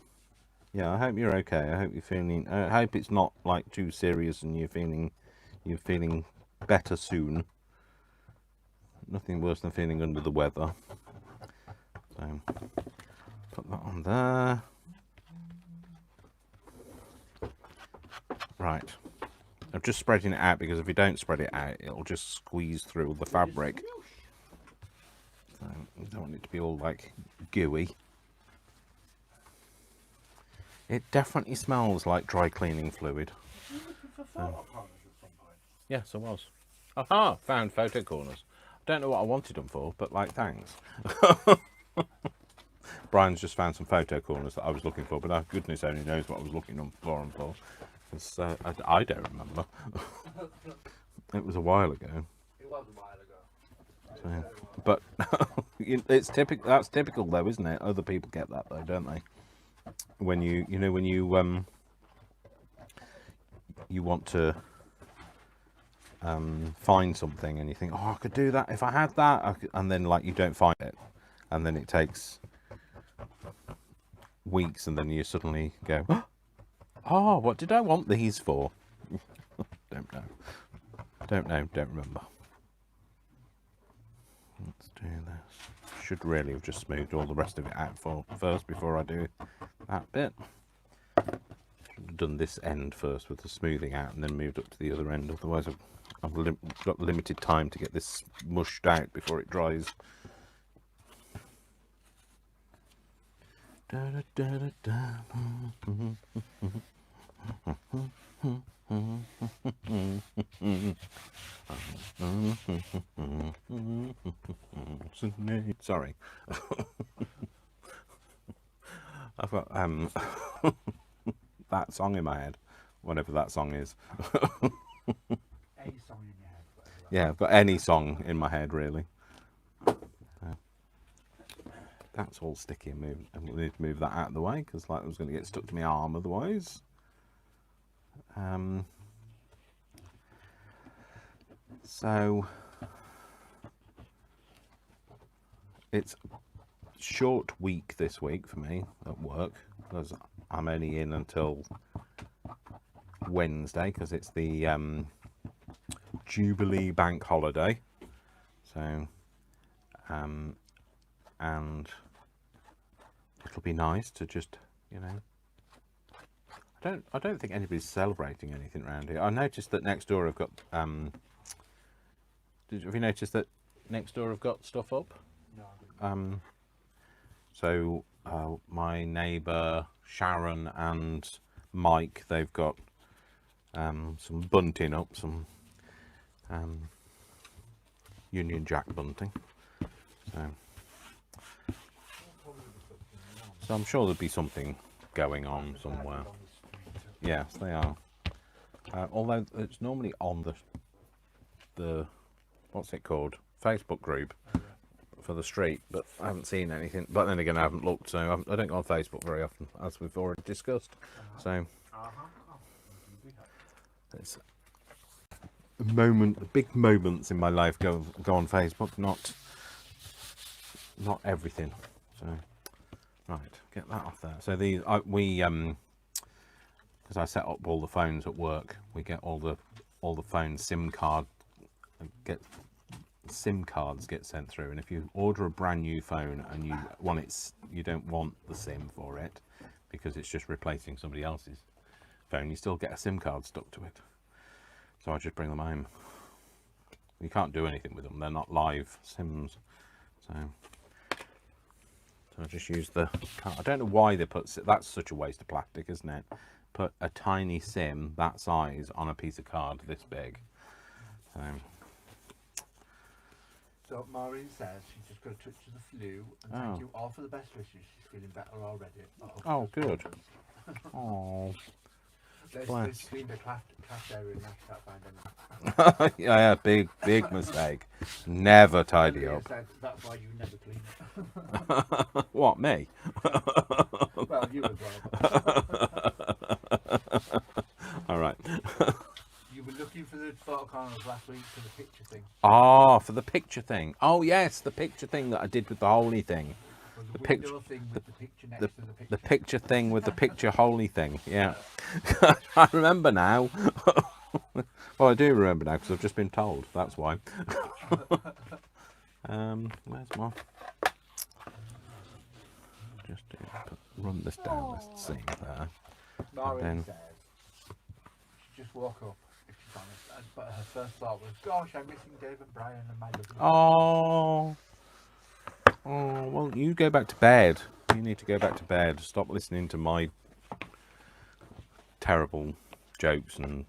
yeah, I hope you're okay. I hope you're feeling, I hope it's not like too serious and you're feeling better soon. Nothing worse than feeling under the weather. So put that on there. Right. I'm just spreading it out because if you don't spread it out, it'll just squeeze through the fabric. So you don't want it to be all like gooey. It definitely smells like dry cleaning fluid. Yes, I was. Aha! Found photo corners. Don't know what I wanted them for, but like, thanks. Brian's just found some photo corners that I was looking for, but goodness only knows what I was looking for them for. Because I don't remember. It was a while ago. It was a while ago. So, but it's typical. That's typical, though, isn't it? Other people get that though, don't they? When you want to find something and you think, oh, I could do that if I had that, and then like you don't find it, and then it takes weeks, and then you suddenly go, oh, what did I want these for? Don't know, don't remember. Let's do this. Should really have just smoothed all the rest of it out first before I do that bit. Should have done this end first with the smoothing out and then moved up to the other end, otherwise I've got limited time to get this mushed out before it dries. Da, da, da, da, da. Sorry. I've got that song in my head, whatever that song is. Any song in your head. Yeah, I've got any song in my head, really. That's all sticky and move. I need to move that out of the way because like it was going to get stuck to my arm otherwise. So it's a short week this week for me at work because I'm only in until Wednesday because it's the Jubilee bank holiday. So and it'll be nice to just, you know, I don't think anybody's celebrating anything around here. I noticed that next door have got have you noticed that next door have got stuff up? No. So my neighbour Sharon and Mike, they've got some bunting up, some Union Jack bunting. So I'm sure there'll be something going on somewhere. Yes, they are. Although it's normally on the what's it called, Facebook group for the street, but I haven't seen anything. But then again, I haven't looked, so I don't go on Facebook very often, as we've already discussed. So it's big moments in my life go on Facebook, not everything. So right, get that off there. So these because I set up all the phones at work, we get all the phone SIM cards get sent through, and if you order a brand new phone and you don't want the SIM for it because it's just replacing somebody else's phone, you still get a SIM card stuck to it. So I just bring them home. You can't do anything with them, they're not live SIMs. So I just use the card. I don't know why they put, that's such a waste of plastic, isn't it? Put a tiny SIM that size on a piece of card this big. So Maureen says she's just got a touch of the flu, and thank you all for the best wishes. She's feeling better already. Oh, good. Oh, There's cleaned the class area and I can't find anything. yeah, big mistake. Never tidy up. Said, that's why you never clean it. What, me? Well, you as well. All right. You were looking for the photo corners last week for the picture thing. Oh, for the picture thing. Oh, yes, the picture thing that I did with the holy thing. The picture thing with the picture next to the picture. The picture thing with the picture holy thing. Yeah. I remember now. Well, I do remember now because I've just been told. That's why. Where's my... Just run this down this scene there. Maureen says she just woke up, if she's honest, but her first thought was, gosh, I'm missing Dave and Brian and my lovely... Oh, well, you go back to bed. You need to go back to bed. Stop listening to my terrible jokes and,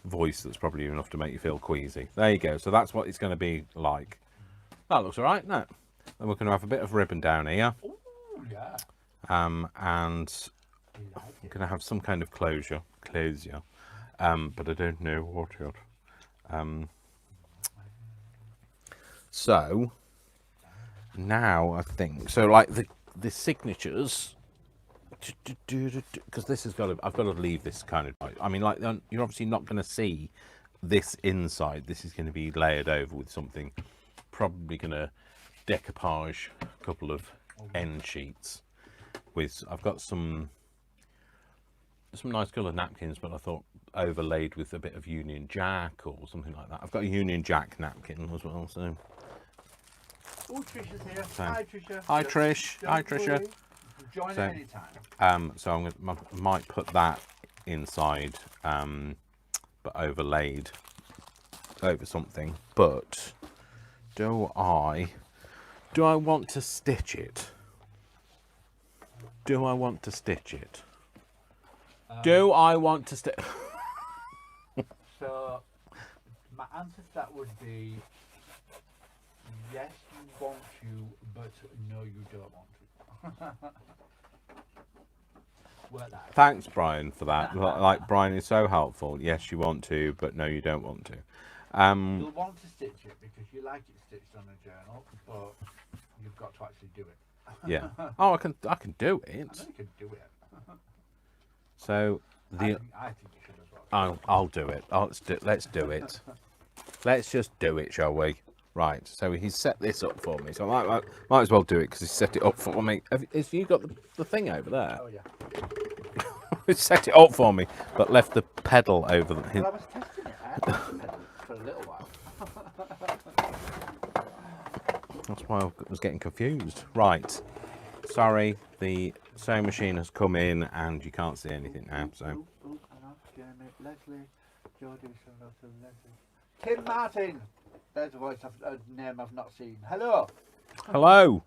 voice that's probably enough to make you feel queasy. There you go. So that's what it's going to be like. That looks all right, isn't it? Then we're going to have a bit of ribbon down here. Ooh, yeah. And I'm going to have some kind of closure. But I don't know what yet. So now I think so, like the signatures, because this has got to, I've got to leave this kind of, I mean, like, you're obviously not going to see this inside. This is going to be layered over with something, probably going to decoupage a couple of end sheets with, I've got some nice coloured napkins, but I thought overlaid with a bit of Union Jack or something like that. I've got a Union Jack napkin as well, so. Oh, Trisha's here. Hi, Trisha. Hi, Trish. Hi, Trisha. Join at any time. So I might put that inside, but overlaid over something. But do I want to stitch it? Do I want to stitch it? Do I want to stitch? So my answer to that would be yes, you want to, but no, you don't want to. Work that. Thanks, Brian, for that. Like, Brian is so helpful. Yes, you want to, but no, you don't want to. You'll want to stitch it because you like it stitched on a journal, but you've got to actually do it. Yeah. Oh, I can do it. I know you can do it. So I think you should as well. I'll do it. Let's do it. Let's just do it, shall we? Right. So he's set this up for me. So I might as well do it because he's set it up for me. Have you got the thing over there? Oh yeah. He set it up for me, but left the pedal over. Well, I was testing it. I had the pedal for a little while. That's why I was getting confused. Right. Sorry, the sewing machine has come in and you can't see anything now. So. Leslie, Geordie, Leslie. Tim Martin. There's a voice, a name I've not seen. Hello. Hello.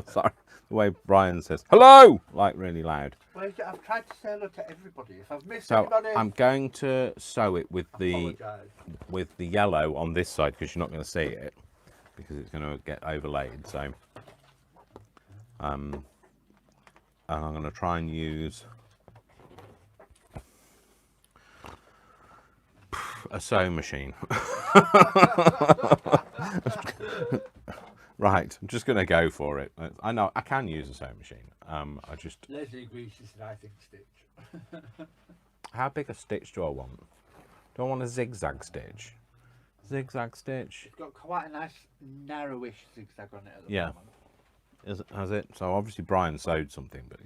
Sorry, the way Brian says hello, like really loud. Well, I've tried to say hello to everybody. If I've missed So anybody, I'm going to sew it with apologise. the yellow on this side because you're not going to see it because it's going to get overlaid. So and I'm going to try and use a sewing machine. Right, I'm just going to go for it. I know I can use a sewing machine. I just... Leslie agrees, she said, I think stitch. How big a stitch do I want? Do I want a zigzag stitch? Zigzag stitch? It's got quite a nice narrowish zigzag on it at the Yeah. moment. Has it? So obviously Brian sewed something, but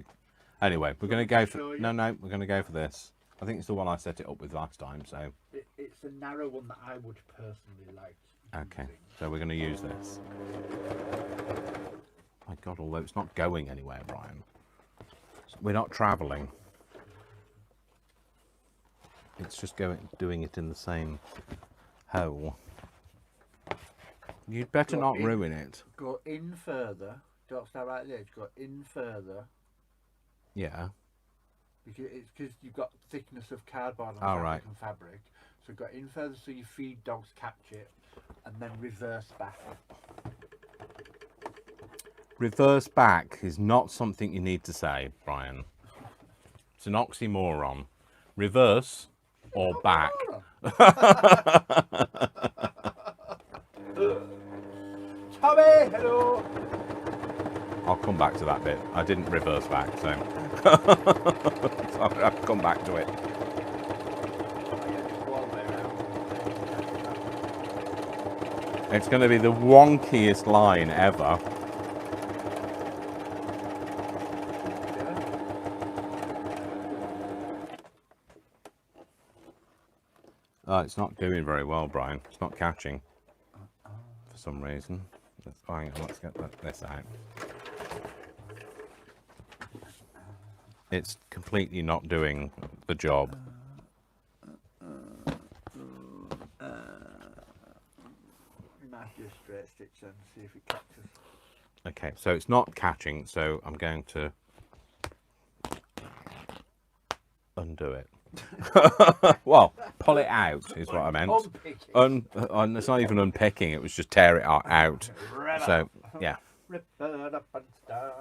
anyway, we're going to go for... show you? No, we're going to go for this. I think it's the one I set it up with last time, so... It's a narrow one that I would personally like. Okay, so we're going to use this. My God, although it's not going anywhere, Brian. We're not travelling. It's just doing it in the same hole. You'd better Go not in. ruin it. Go in further. Don't start right at the edge. Go in further. Yeah. Because you've got thickness of cardboard and Oh, fabric right. and fabric. So go in further so your feed dogs catch it, and then reverse back. Reverse back is not something you need to say, Brian. It's an oxymoron. Reverse or back. Tommy, hello. I'll come back to that bit. I didn't reverse back, so, so I'll come back to it. It's going to be the wonkiest line ever. Oh, it's not doing very well, Brian. It's not catching for some reason. Hang on, let's get this out. It's completely not doing the job. Might do a straight stitch and see if it catches. Okay, so it's not catching, so I'm going to undo it. Well, pull it out is what I meant. It's not even unpicking, it was just tear it out. So, yeah. Rip it up and start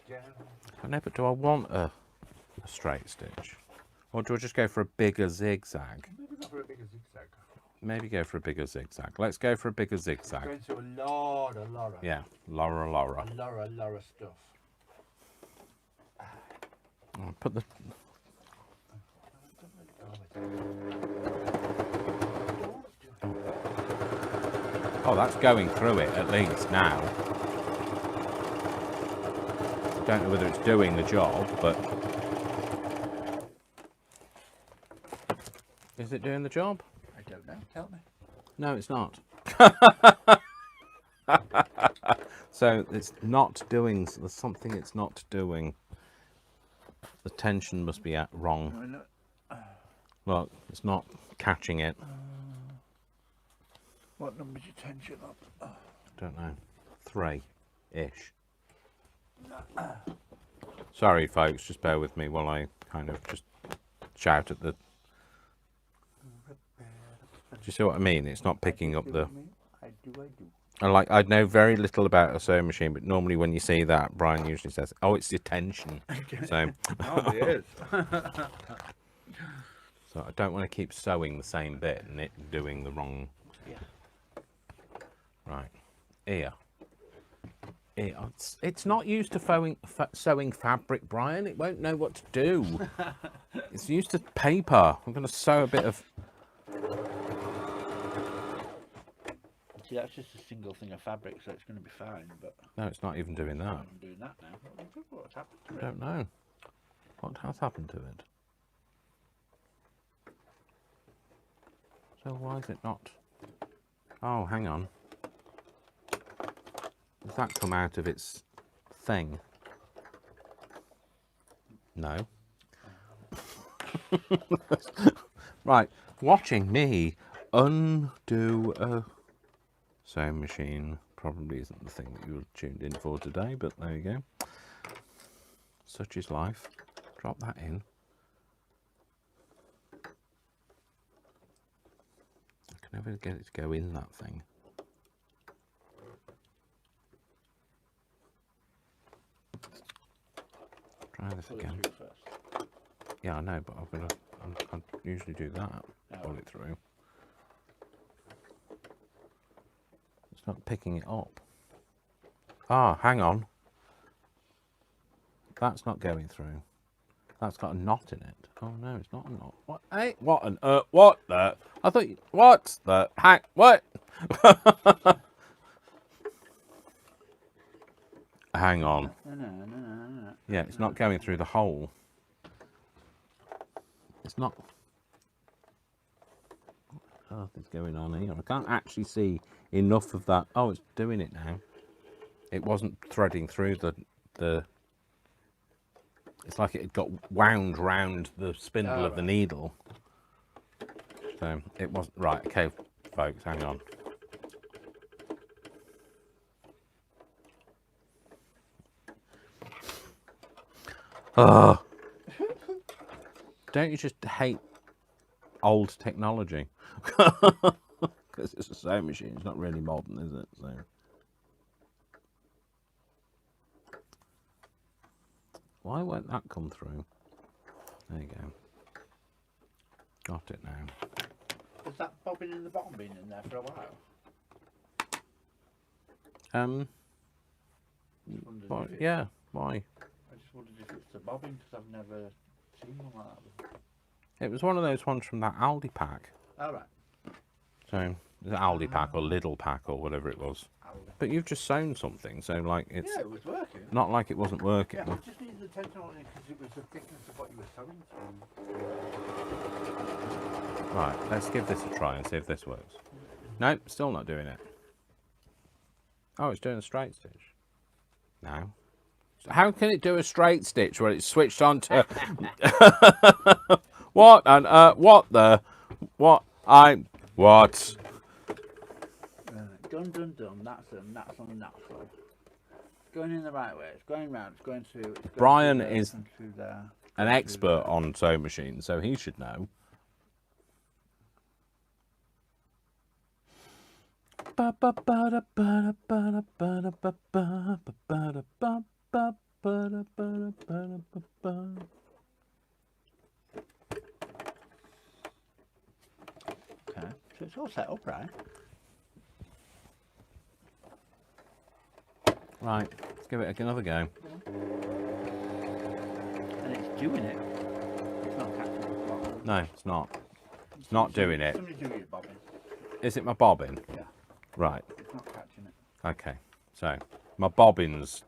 again. No, but do I want a straight stitch? Or do I just go for a bigger zigzag? Maybe go for a bigger zigzag. Maybe go for a bigger zigzag. Let's go for a bigger zigzag. Going to a lot of Laura. Yeah, Laura. A Laura stuff. I'll put the... Oh, that's going through it at least now. Don't know whether it's doing the job, but... Is it doing the job? I don't know. Tell me. No, it's not. So it's not doing... There's something it's not doing. The tension must be wrong. Look, it's not catching it. What number's your tension up? Don't know. 3-ish. Sorry, folks. Just bear with me while I kind of just shout at the... Do you see what I mean? It's not picking up the... I do. I know very little about a sewing machine, but normally when you see that, Brian usually says, "Oh, it's your tension." So, Oh, it is. so I don't want to keep sewing the same bit and it doing the wrong. Yeah. Right, ear. It's not used to sewing fabric, Brian. It won't know what to do. It's used to paper. I'm going to sew a bit of... See, that's just a single thing of fabric, so it's going to be fine. But No, it's not even doing that. I'm doing that now. What's happened to I it? don't know. What has happened to it? So why is it not... Oh, hang on. Does that come out of its thing? No. Right, watching me undo a sewing machine probably isn't the thing that you were tuned in for today, but there you go. Such is life. Drop that in. I can never get it to go in that thing. Try this again. Yeah, I know, but I usually do that. Pull it through. It's not picking it up. Ah, hang on. That's not going through. That's got a knot in it. Oh no, it's not a knot. What? Hey, what on earth? What the? I thought. What's the? Hang. What? Hang on. No. Yeah, it's not going through the hole. It's not. What on earth is going on here? I can't actually see enough of that. Oh, it's doing it now. It wasn't threading through the. It's like it had got wound round the spindle of the needle. So it wasn't right. Okay, folks, hang on. Oh, don't you just hate old technology? Because it's a sewing machine. It's not really modern, is it? So. Why won't that come through? There you go. Got it now. Has that bobbin in the bottom been in there for a while? What, yeah, why? I just wondered if it's the bobbin because I've never seen one like that. It was one of those ones from that Aldi pack. All right. So, it was an Aldi pack or Lidl pack or whatever it was. Aldi. But you've just sewn something, so like it's Yeah, it was working. not like it wasn't working. Yeah, I just needed the attention on it because it was the thickness of what you were sewing through. Right, let's give this a try and see if this works. Nope, still not doing it. Oh, it's doing a straight stitch. No. So how can it do a straight stitch when it's switched on to... What on what the... What? What? Done. That's on the natural. It's going in the right way. It's going round. It's going through. It's going Brian through there, is going through there, an going through expert there. on sewing machines, so he should know. Okay, so it's all set up, right? Right, let's give it another go. And it's doing it. It's not catching the bobbin. No, it's not. It's not doing it. Somebody do your bobbin. Is it my bobbin? Yeah, Right, it's not catching it. okay. So, my bobbin's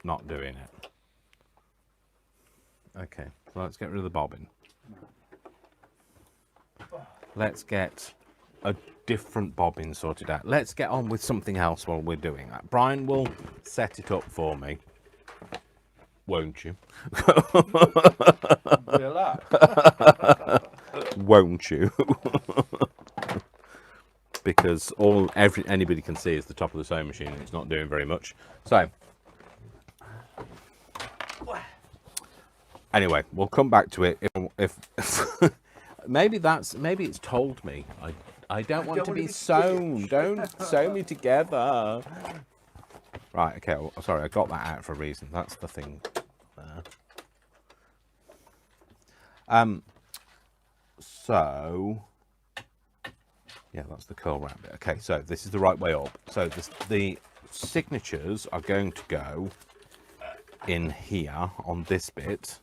not doing it. Okay, so let's get rid of the bobbin. Let's get a different bobbin sorted out. Let's get on with something else while we're doing that. Brian will set it up for me. Won't you? Relax. Won't you? Because anybody can see is the top of the sewing machine and it's not doing very much. So anyway, we'll come back to it if maybe it's told me I don't want to be sewn. Don't sew me together. Right, okay, well, sorry, I got that out for a reason. That's the thing there. So yeah, that's the curl round bit. Okay, so this is the right way up. So the signatures are going to go in here on this bit.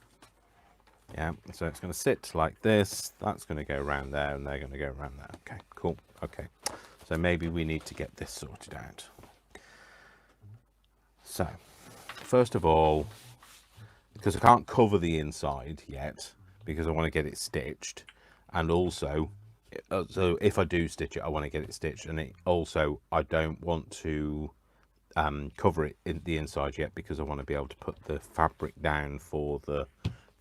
Yeah, so it's going to sit like this. That's going to go around there, and they're going to go around there. Okay, cool. Okay, so maybe we need to get this sorted out. So, first of all, because I can't cover the inside yet, because I want to get it stitched, and also, so if I do stitch it, I want to get it stitched, and I don't want to cover it in the inside yet, because I want to be able to put the fabric down for the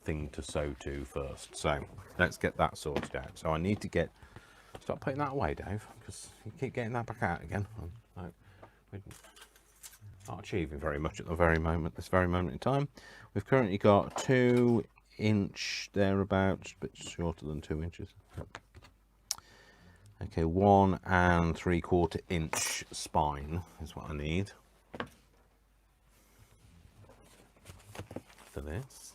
thing to sew to first. So let's get that sorted out. So I need to stop putting that away, Dave, because you keep getting that back out again. not achieving very much at the very moment, this very moment in time. We've currently got 2 inch thereabouts, a bit shorter than 2 inches. Okay, 1 3/4 inch spine is what I need for this.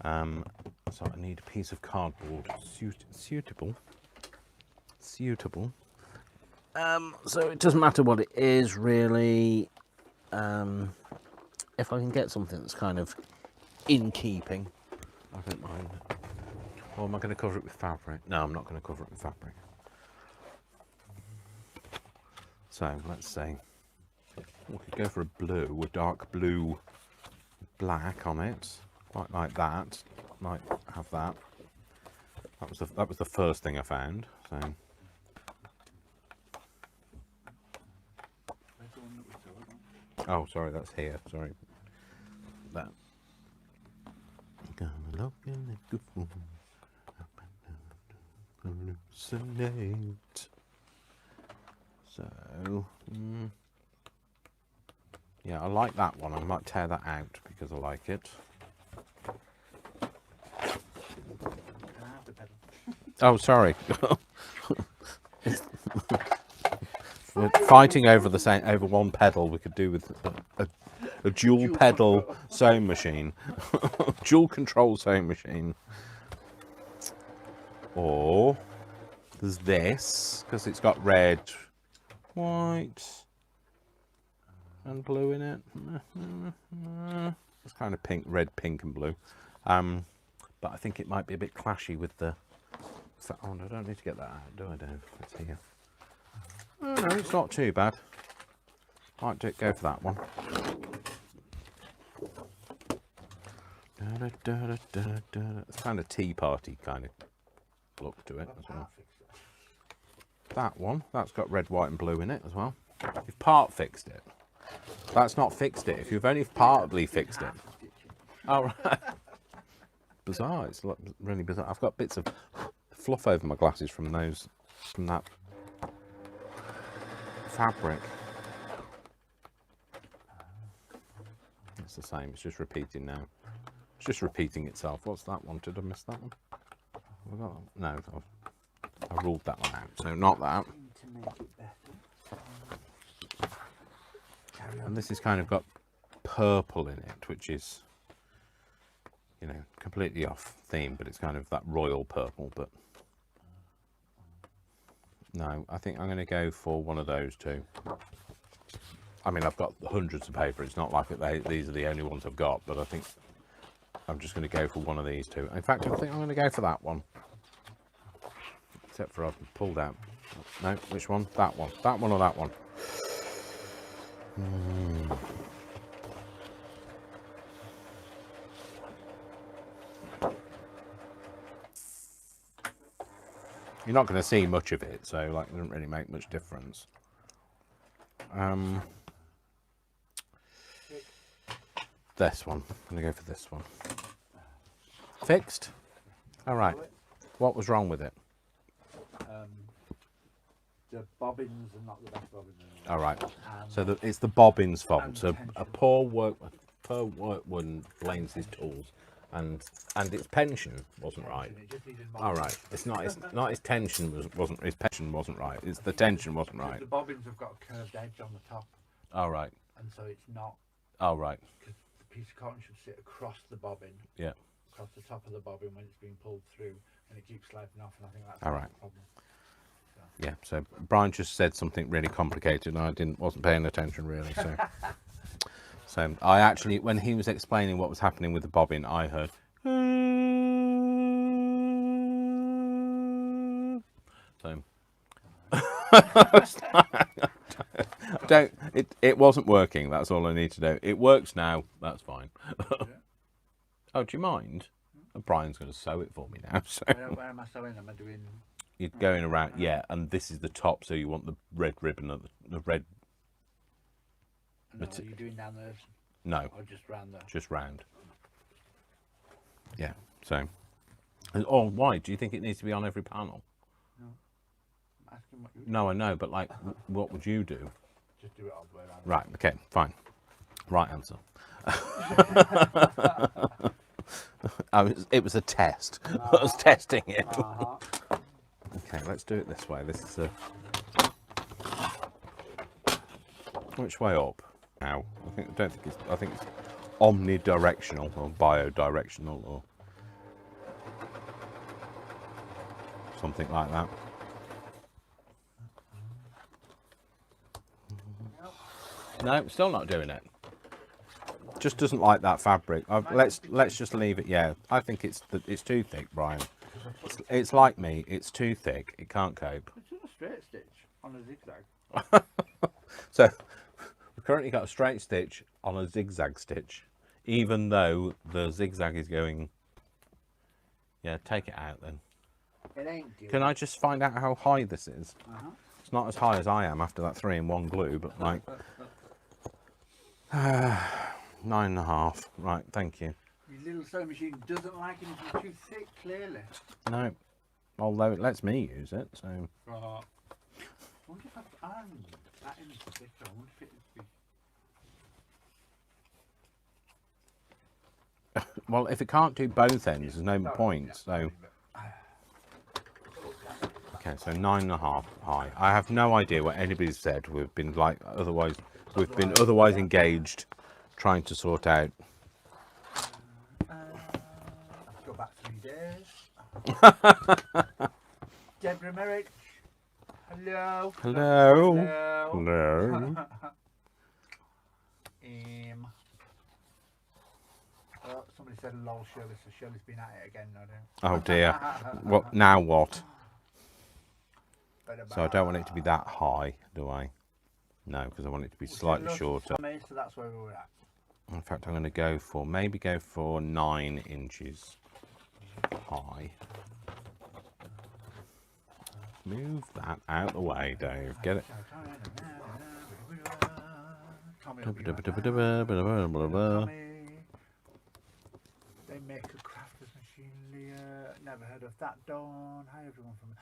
So I need a piece of cardboard suitable. So it doesn't matter what it is really. If I can get something that's kind of in keeping, I don't mind. Or am I going to cover it with fabric? No, I'm not going to cover it with fabric. So let's say we could go for a blue, a dark blue, black on it, quite like that. Might have that. That was the first thing I found. So. Oh, sorry, that's here. Sorry. That. Gonna look in the good fool. Hallucinate. So, yeah, I like that one. I might tear that out because I like it. Oh, sorry. We're fighting over one pedal. We could do with a dual pedal sewing machine, dual control sewing machine. Or there's this because it's got red, white, and blue in it. It's kind of pink, red, pink, and blue. But I think it might be a bit clashy with the. Oh, no, I don't need to get that out, do I? Let's see here. Oh, no, it's not too bad. Might go for that one. It's kind of tea party kind of look to it as well. That one, that's got red, white, and blue in it as well. You've part fixed it. That's not fixed it. If you've only partly fixed it. Oh, right. Bizarre. It's really bizarre. I've got bits of fluff over my glasses from that fabric. It's the same. It's just repeating now. It's just repeating itself. What's that one? Did I miss that one? No, I ruled that one out. So not that. And this has kind of got purple in it, which is, you know, completely off theme, but it's kind of that royal purple. But no, I think I'm going to go for one of those two. I mean, I've got hundreds of paper. It's not like these are the only ones I've got, but I think I'm just going to go for one of these two. In fact, I think I'm going to go for that one. Except for I've pulled out. No, which one? That one. That one or that one? You're not going to see much of it, so like it doesn't really make much difference. This one. I'm going to go for this one. Fixed? All right. What was wrong with it? The bobbins are not the best bobbins. All right. So it's the bobbin's fault. So a poor workman blames his tools, and its pension wasn't right. All right. It's not his tension wasn't his pension wasn't right. It's the tension wasn't right. The bobbins have got a curved edge on the top. All right. And so it's not. All right. Because the piece of cotton should sit across the bobbin. Yeah. Across the top of the bobbin when it's being pulled through, and it keeps sliding off. And I think that's all right. The problem. Yeah, so Brian just said something really complicated and I wasn't paying attention really, so so I actually, when he was explaining what was happening with the bobbin, I heard so it wasn't working, that's all I need to know. It works now, that's fine. Oh, do you mind? Brian's going to sew it for me now. So. Where am I sewing? Am I doing... You're going around, yeah, and this is the top, so you want the red ribbon, the red... No, are you doing down there? No. Or just round there? Just round. Yeah, so... Oh, why? Do you think it needs to be on every panel? No. I'm asking what you... No, I know, but like, what would you do? Just do it all the way around. Right, okay, fine. Right answer. It was a test. I was testing it. Okay, let's do it this way. This is a... Which way up? Now, I think it's omnidirectional or biodirectional or something like that. No, still not doing it. Just doesn't like that fabric. Let's just leave it. Yeah, I think it's too thick, Brian. It's like me. It's too thick. It can't cope. It's just a straight stitch on a zigzag. So we've currently got a straight stitch on a zigzag stitch, even though the zigzag is going. Yeah, take it out then. It ain't doing. Can I just find out how high this is? It's not as high as I am after that 3-in-1 glue, but like 9.5. Right, thank you. Your little sewing machine doesn't like it if it's too thick, clearly. No, although it lets me use it, so. I wonder if I've ironed that in the sticker. I wonder if it would be. Well, if it can't do both ends, there's no point. So. Okay, so 9.5 high. I have no idea what anybody's said. We've been otherwise engaged, trying to sort out. Let's go back 3 days. Deborah Merrick. Hello. Hello. Hello. Hello. Oh, somebody said lol, Shirley, so Shirley's been at it again, no doubt. Oh dear. What now? What? So I don't want it to be that high, do I? No, because I want it to be slightly shorter. So that's where we were at. In fact, I'm going to go for 9 inches high. Move that out of the way, Dave. Get it. They make a crafter's machine, Leah. Never heard of that, Dawn. Hi, everyone from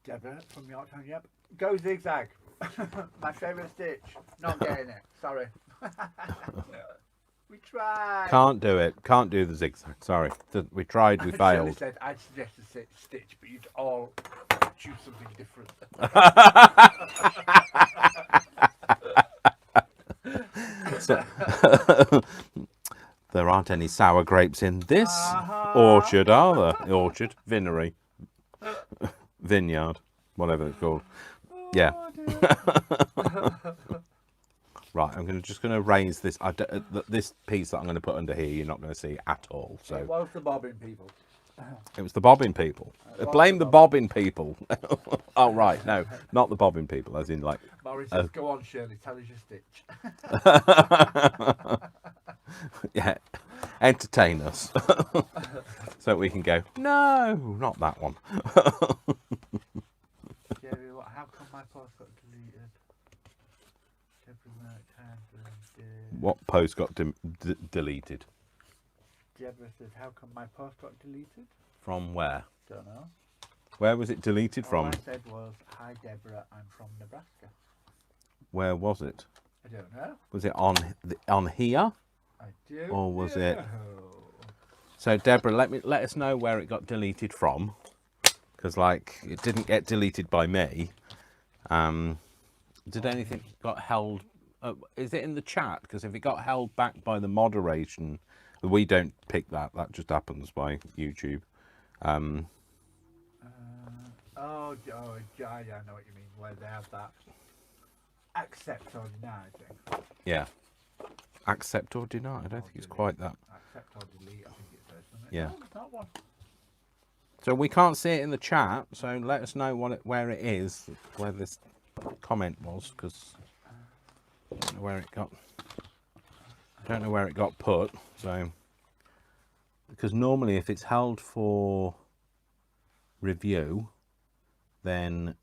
Deborah from Yorktown. Yep. Go zigzag. My favourite stitch. Not getting it. Sorry. We tried. Can't do it. Can't do the zigzag. Sorry. We tried. We failed. Shirley said I'd suggest a stitch, but you'd all choose something different. So, there aren't any sour grapes in this orchard, are there? Orchard, vinery, vineyard, whatever it's called. Yeah. Right, I'm just going to raise this. This piece that I'm going to put under here, you're not going to see at all. So it was the bobbin people. It was the bobbin people. Blame the bobbin people. Oh right, no, not the bobbin people. As in like. Maurice says, "Go on, Shirley, tell us your stitch." Yeah, entertain us, so we can go. No, not that one. Jerry, how come my post got deleted? What post got deleted? Deborah says, "How come my post got deleted?" From where? Don't know. Where was it deleted from? All I said was, "Hi Deborah, I'm from Nebraska." Where was it? I don't know. Was it on here? I do. Or was it? So Deborah, let us know where it got deleted from, because like it didn't get deleted by me. Did anything got held? Is it in the chat? Because if it got held back by the moderation, we don't pick that. That just happens by YouTube. Yeah, I know what you mean. Where they have that accept or deny thing. Yeah. Accept or deny? I don't think it's quite that. Accept or delete, I think it says, doesn't it? Yeah. No, it's not one. So we can't see it in the chat, so let us know where it is, where this comment was, because I don't know where it got put. So because normally if it's held for review, then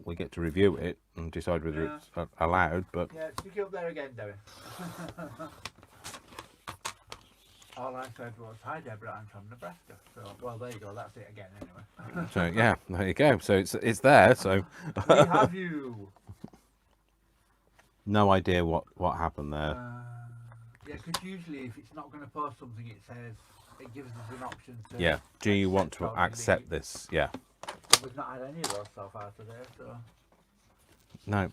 we get to review it and decide whether it's allowed. But yeah, stick it up there again, Derry. All I said was, "Hi Deborah, I'm from Nebraska." So, well, there you go. That's it again, anyway. so yeah, there you go. So it's there. So we have you. No idea what happened there. Yeah, because usually if it's not going to post something, it says it gives us an option to. Yeah. Do you want accept to or accept delete. this? Yeah. We've not had any of those so far today, so. No.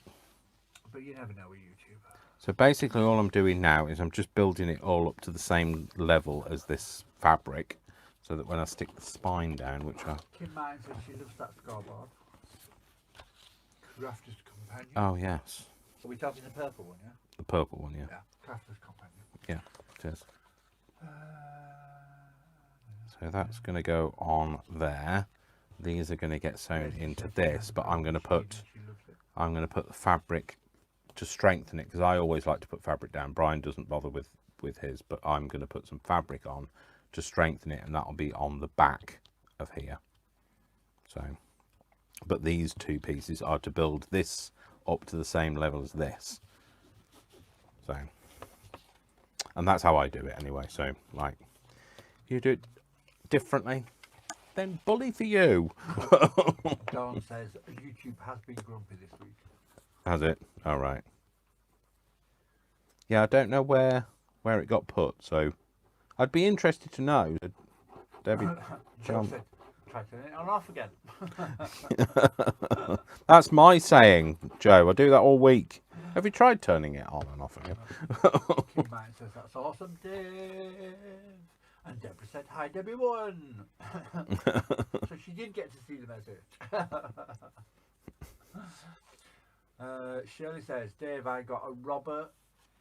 But you never know with YouTube. So basically all I'm doing now is I'm just building it all up to the same level as this fabric, so that when I stick the spine down, which I... Kim Martin says she loves that scoreboard. Crafter's Companion. Oh, yes. Are we talking the purple one, yeah? The purple one, yeah. Yeah, Crafter's Companion. Yeah, it is. So that's going to go on there. These are going to get sewn into this, but I'm going to put the fabric to strengthen it, because I always like to put fabric down. Brian doesn't bother with his, but I'm going to put some fabric on to strengthen it, and that'll be on the back of here. So, but these two pieces are to build this up to the same level as this. So, and that's how I do it anyway. So, like, you do it differently, then bully for you. Dawn says YouTube has been grumpy this week. Has it? All right. Yeah, I don't know where it got put, so I'd be interested to know. Debbie, Joe said, try turning it on and off again. that's my saying, Joe. I do that all week. Have you tried turning it on and off again? Kim Martin says, that's awesome, Dave. And Deborah said, hi, Debbie won. So she did get to see the message. Shirley says, Dave, I got a Robert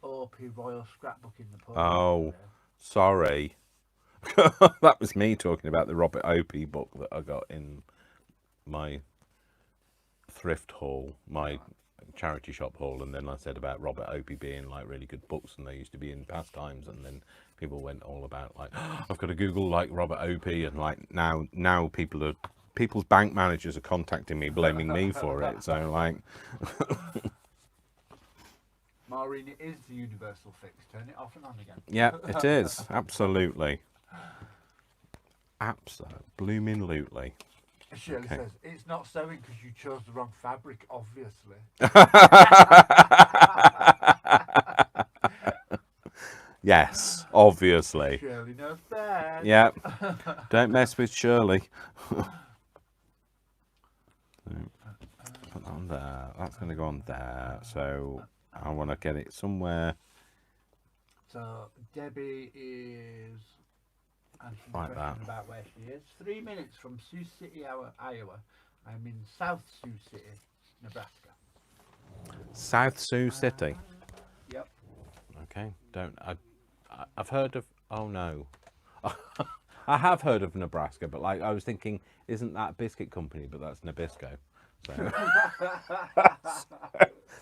Opie Royal scrapbook in the post. Oh, sorry. That was me talking about the Robert Opie book that I got in my thrift haul, my charity shop haul, and then I said about Robert Opie being like really good books, and they used to be in past times, and then people went all about like, oh, I've got to Google like Robert Opie, and like now people's bank managers are contacting me blaming me for it. So like Maureen, it is the universal fix. Turn it off and on again. yeah, it is. Absolutely. Blooming-lutely. Shirley says, it's not sewing because you chose the wrong fabric, obviously. Yes, obviously. Shirley knows best. Yeah. Don't mess with Shirley. Put that on there. That's going to go on there. So I want to get it somewhere. So Debbie is answering Like the question that. about where she is. 3 minutes from Sioux City, Iowa. I'm in South Sioux City, Nebraska. South Sioux City. Yep. Okay. I've heard of. Oh no. I have heard of Nebraska, but like I was thinking, isn't that a biscuit company? But that's Nabisco. So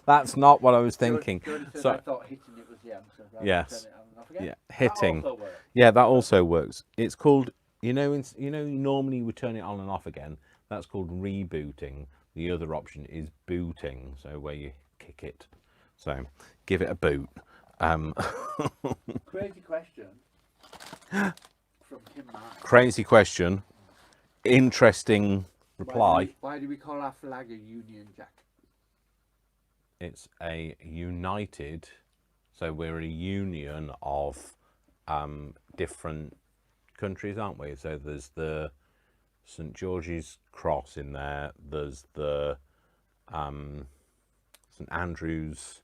that's not what I was thinking. So So I thought hitting it was the answer. yes. Yeah, hitting. That also works. Yeah, that also works. It's called, normally you would turn it on and off again. That's called rebooting. The other option is booting, so where you kick it. So give it a boot. Crazy question from Kim Martin. Crazy question. Interesting reply. Why do we call our flag a Union Jack? It's a united, so we're a union of different countries, aren't we? So there's the St George's Cross in there, there's the St Andrew's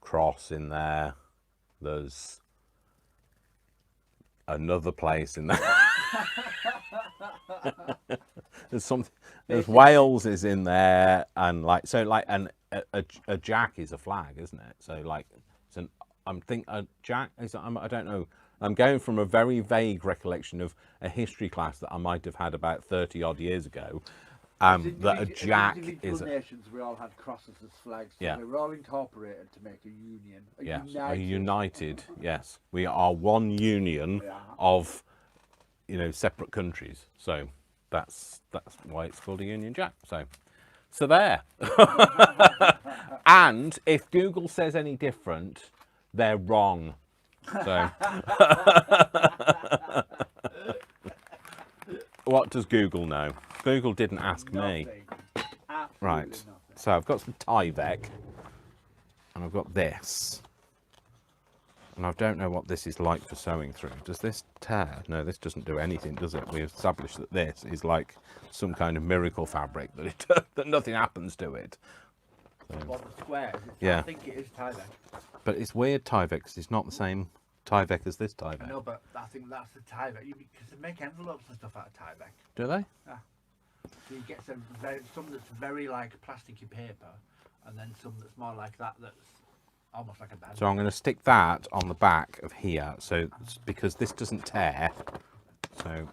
Cross in there, there's another place in there. There's Wales is in there, and like so like a jack is a flag, isn't it? So like it's an a jack is I don't know. I'm going from a very vague recollection of a history class that I might have had about 30 odd years ago. That a jack is nations, we all had crosses as flags. So yeah. They were all incorporated to make a union. A united. Yes, we are one union of separate countries. So that's why it's called a Union Jack. So there. And if Google says any different, they're wrong. So what does Google know? Google didn't ask me. Right. So I've got some Tyvek, and I've got this. And I don't know what this is like for sewing through. Does this tear? No, this doesn't do anything, does it? We established that this is like some kind of miracle fabric, that it that nothing happens to it. So, Well, the squares. Yeah. I think it is Tyvek. but it's weird, Tyvek, 'cause it's not the same Tyvek as this I Tyvek. know, but I think that's the Tyvek. Because they make envelopes and stuff out of Tyvek. Do they? So you get some that's very like plasticky paper, and then some that's more like that. That's almost like a band. So I'm going to stick that on the back of here, so because this doesn't tear. So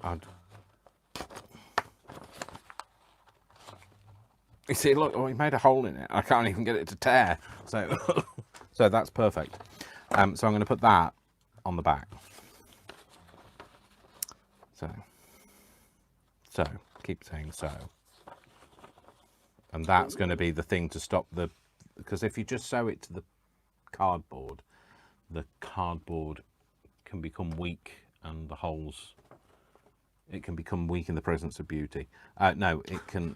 I'd... You see, look, oh, he made a hole in it. I can't even get it to tear. So, so that's perfect. So I'm going to put that on the back. So keep saying so. And that's going to be the thing to stop the, because if you just sew it to the cardboard can become weak, and the holes, it can become weak in the presence of beauty. No, it can.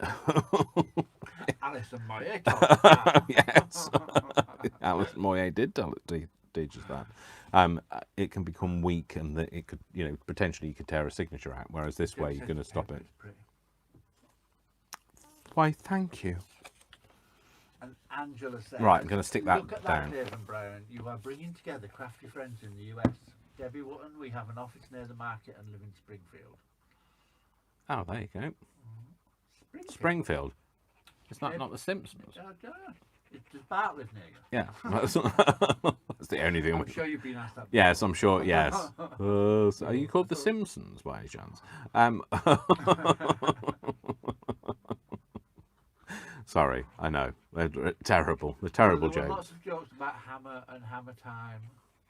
Alison Moyet told us that. Yes, Alison Moyet did teach us that. It can become weak, and that it could, potentially you could tear a signature out. Whereas this way, you're going to stop it. Why, thank you. And Angela said, Right, I'm going to stick that look at down. that, Dave and Brian. You are bringing together crafty friends in the US. Debbie Wotton, we have an office near the market and live in Springfield. Oh, there you go. Springfield? Springfield. It's not the Simpsons. Does Bart live near you? Yeah, that's the only thing. I'm sure you've been asked that. Yes, I'm sure. Yes. So are you called the Simpsons by any chance? Sorry, I know they're terrible. They're terrible There were jokes. lots of jokes about hammer and hammer time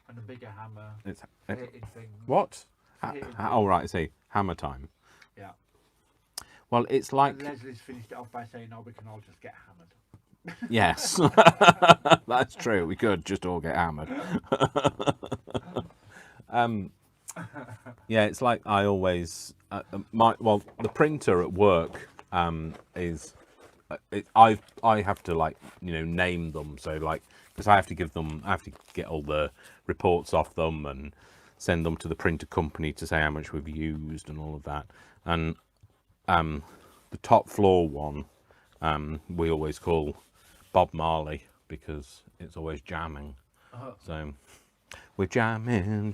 and a bigger hammer. It's Hitting things. what? Hitting Oh right, see, hammer time. Yeah. Well, it's And like Leslie's finished it off by saying, "No, we can all just get hammered." yes, that's true. We could just all get hammered. Yeah, it's like I always the printer at work is I have to name them, so because I have to get all the reports off them and send them to the printer company to say how much we've used and all of that. And the top floor one we always call Bob Marley because it's always jamming. So we're jamming.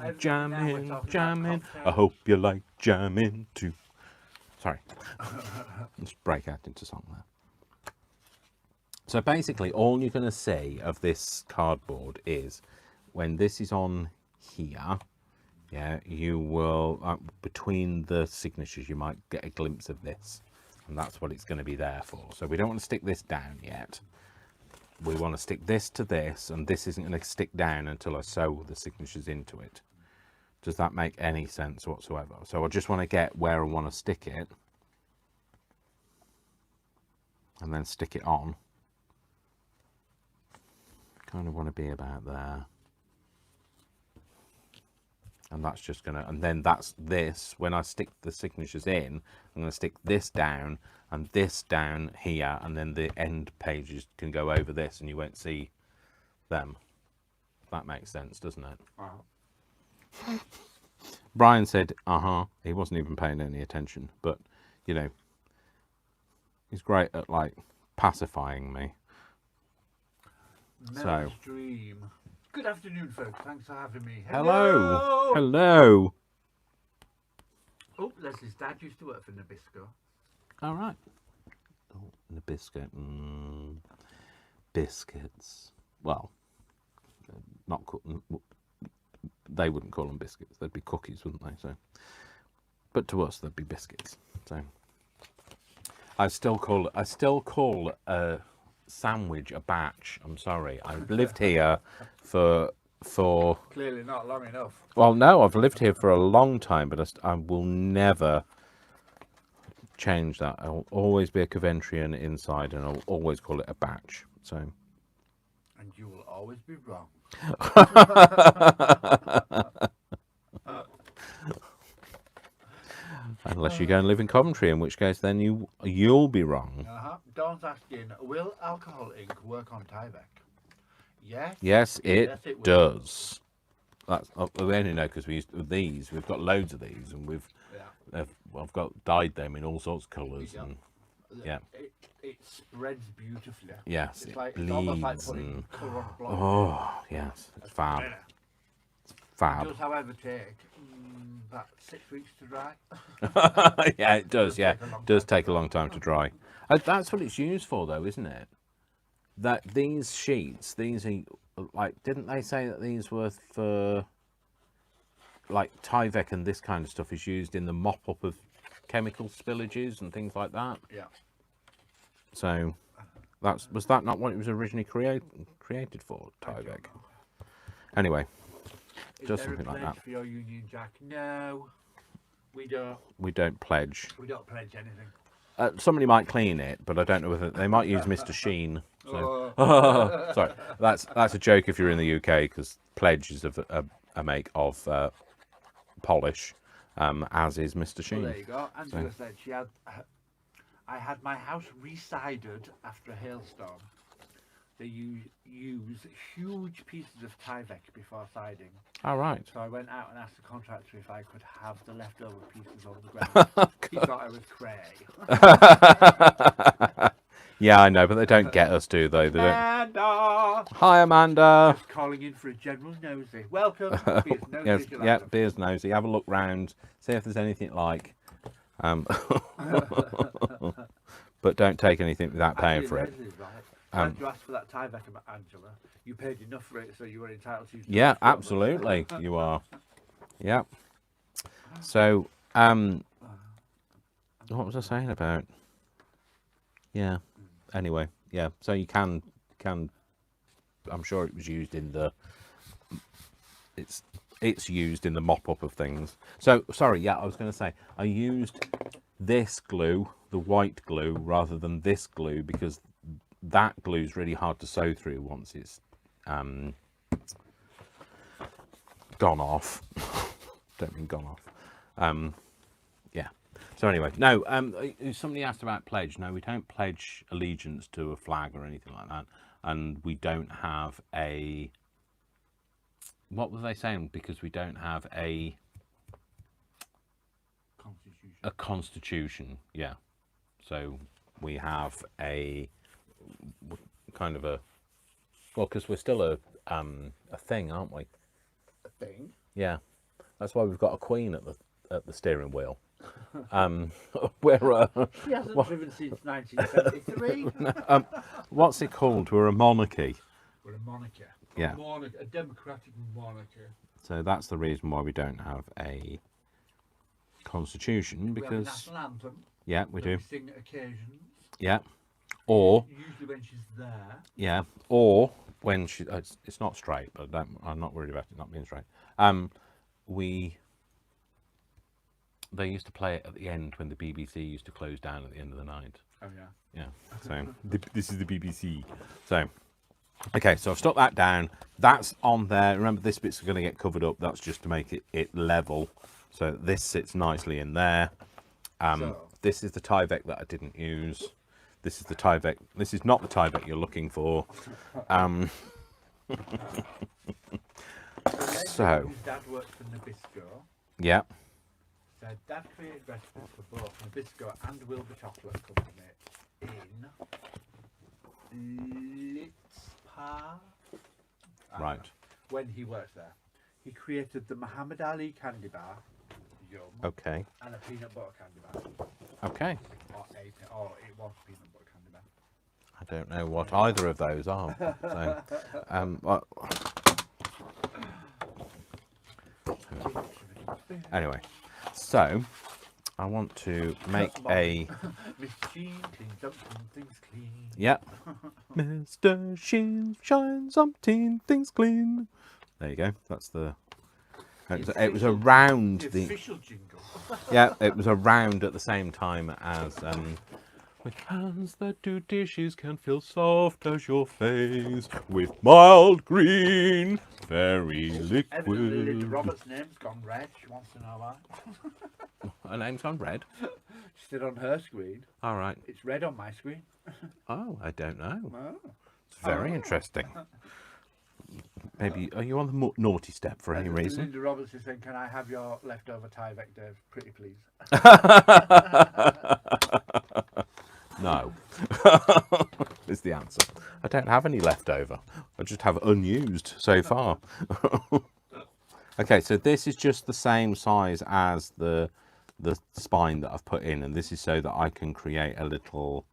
I hope you like jamming too. Sorry. Let's break out into song there. So basically all you're going to see of this cardboard is when this is on here, yeah, you will, between the signatures, you might get a glimpse of this. And that's what it's going to be there for. So we don't want to stick this down yet. We want to stick this to this, and this isn't going to stick down until I sew the signatures into it. Does that make any sense whatsoever? So I just want to get where I want to stick it, and then stick it on. Kind of want to be about there. And that's just gonna, and then that's this, when I stick the signatures in, I'm gonna stick this down and this down here, and then the end pages can go over this and you won't see them. That makes sense, doesn't it? Wow. Brian said, he wasn't even paying any attention, but he's great at pacifying me. Mel's Dream. Good afternoon, folks. Thanks for having me. Hello. Hello. Oh, Leslie's dad used to work for Nabisco. All right. Oh, Nabisco. Biscuits. Well, not they wouldn't call them biscuits. They'd be cookies, wouldn't they? So, but to us, they'd be biscuits. So, I still call a sandwich a batch. I'm sorry. I've lived here for Clearly not long enough. well, no, I've lived here for a long time, but I will never change that. I'll always be a Coventrian inside, and I'll always call it a batch. So, and you will always be wrong. Unless you go and live in Coventry, in which case then you'll be wrong. Dawn Sean's asking, will alcohol ink work on Tyvek? Yes. Yes, it will. does. That's we only know because we used these. We've got loads of these, and I've got dyed them in all sorts of colours. And yeah, it spreads beautifully. yes, It's it like bleeds. it's almost like putting colour on a block. Oh yes, it's fab. It's fab. It does, however, take about 6 weeks to dry. Yeah, it does. Yeah, it does take a long time to dry. That's what it's used for, though, isn't it? That these sheets, these are like, didn't they say that these were for like Tyvek and this kind of stuff is used in the mop up of chemical spillages and things like that? Yeah. So was that not what it was originally created for, Tyvek? Anyway, just something like that. For your union, Jack? No, we don't. We don't pledge. We don't pledge anything. Somebody might clean it, but I don't know whether they might use Mr. Sheen. So. Sorry, that's a joke if you're in the UK, because Pledge is a make of polish, as is Mr. Sheen. Well, there you go. Angela said I had my house re-sided after a hailstorm. They use huge pieces of Tyvek before siding. All right. So I went out and asked the contractor if I could have the leftover pieces on the ground. He thought I was cray. Yeah, I know, but they don't get us, do they? They don't. Amanda! Hi, Amanda. Just calling in for a general nosy. Welcome. Be as nosy Yes, as you like. yeah, be as nosy. Have a look round, see if there's anything like. But don't take anything without paying for it. Right. You asked for that Tyvek, Angela. You paid enough for it, so you were entitled to use it. Yeah, absolutely, you are. Yeah. So, what was I saying about? Yeah. Anyway, yeah. So you can. I'm sure it was used in the. It's used in the mop up of things. So sorry. Yeah, I was going to say I used this glue, the white glue, rather than this glue because that glue is really hard to sew through once it's gone off. Don't mean gone off. Yeah. So anyway, no. Somebody asked about pledge. No, we don't pledge allegiance to a flag or anything like that, and we don't have a. What were they saying? Because we don't have a constitution. Yeah. So we have a kind of a. Well, because we're still a thing, aren't we? A thing. Yeah. That's why we've got a queen at the steering wheel. We're She hasn't driven since 1973. What's it called? We're a monarchy. We're a monarchy. Yeah. A democratic monarchy. So that's the reason why we don't have a constitution, because we have a national anthem. Yeah, we do. We sing at occasions. Yeah. Or usually when she's there. Yeah. Or when she. It's not straight, but I'm not worried about it not being straight. They used to play it at the end when the BBC used to close down at the end of the night. Oh yeah. Yeah. So this is the BBC. So, okay. So I've stuck that down. That's on there. Remember, this bit's going to get covered up. That's just to make it level. So this sits nicely in there. This is the Tyvek that I didn't use. This is the Tyvek. This is not the Tyvek you're looking for. So. Dad worked for Nabisco. Yeah. So Dad created recipes for both Nabisco and Wilbur Chocolate Company in Litzpa. Right. When he worked there, he created the Muhammad Ali candy bar. Yum. Okay. And a peanut butter candy bar. Okay. Or it was a peanut butter candy bar. I don't know what either of those are. So, anyway, so I want to make a. Miss Sheen cleans up things clean. Yep. Mr. Sheen shines umpteen things clean. There you go. That's the. It was around the official jingle. Yeah, it was around at the same time as With hands that do dishes can feel soft as your face. With mild green, very Evidently, Linda liquid. Roberts' name's gone red. She wants to know why. Her name's on red. She said on her screen. All right. It's red on my screen. Oh, I don't know. Oh. It's very interesting. Maybe, are you on the naughty step for any reason? Linda Roberts is saying, can I have your leftover Tyvek, Dave? Pretty please. No. Is the answer. I don't have any left over. I just have unused so far. Okay, so this is just the same size as the spine that I've put in, and this is so that I can create a little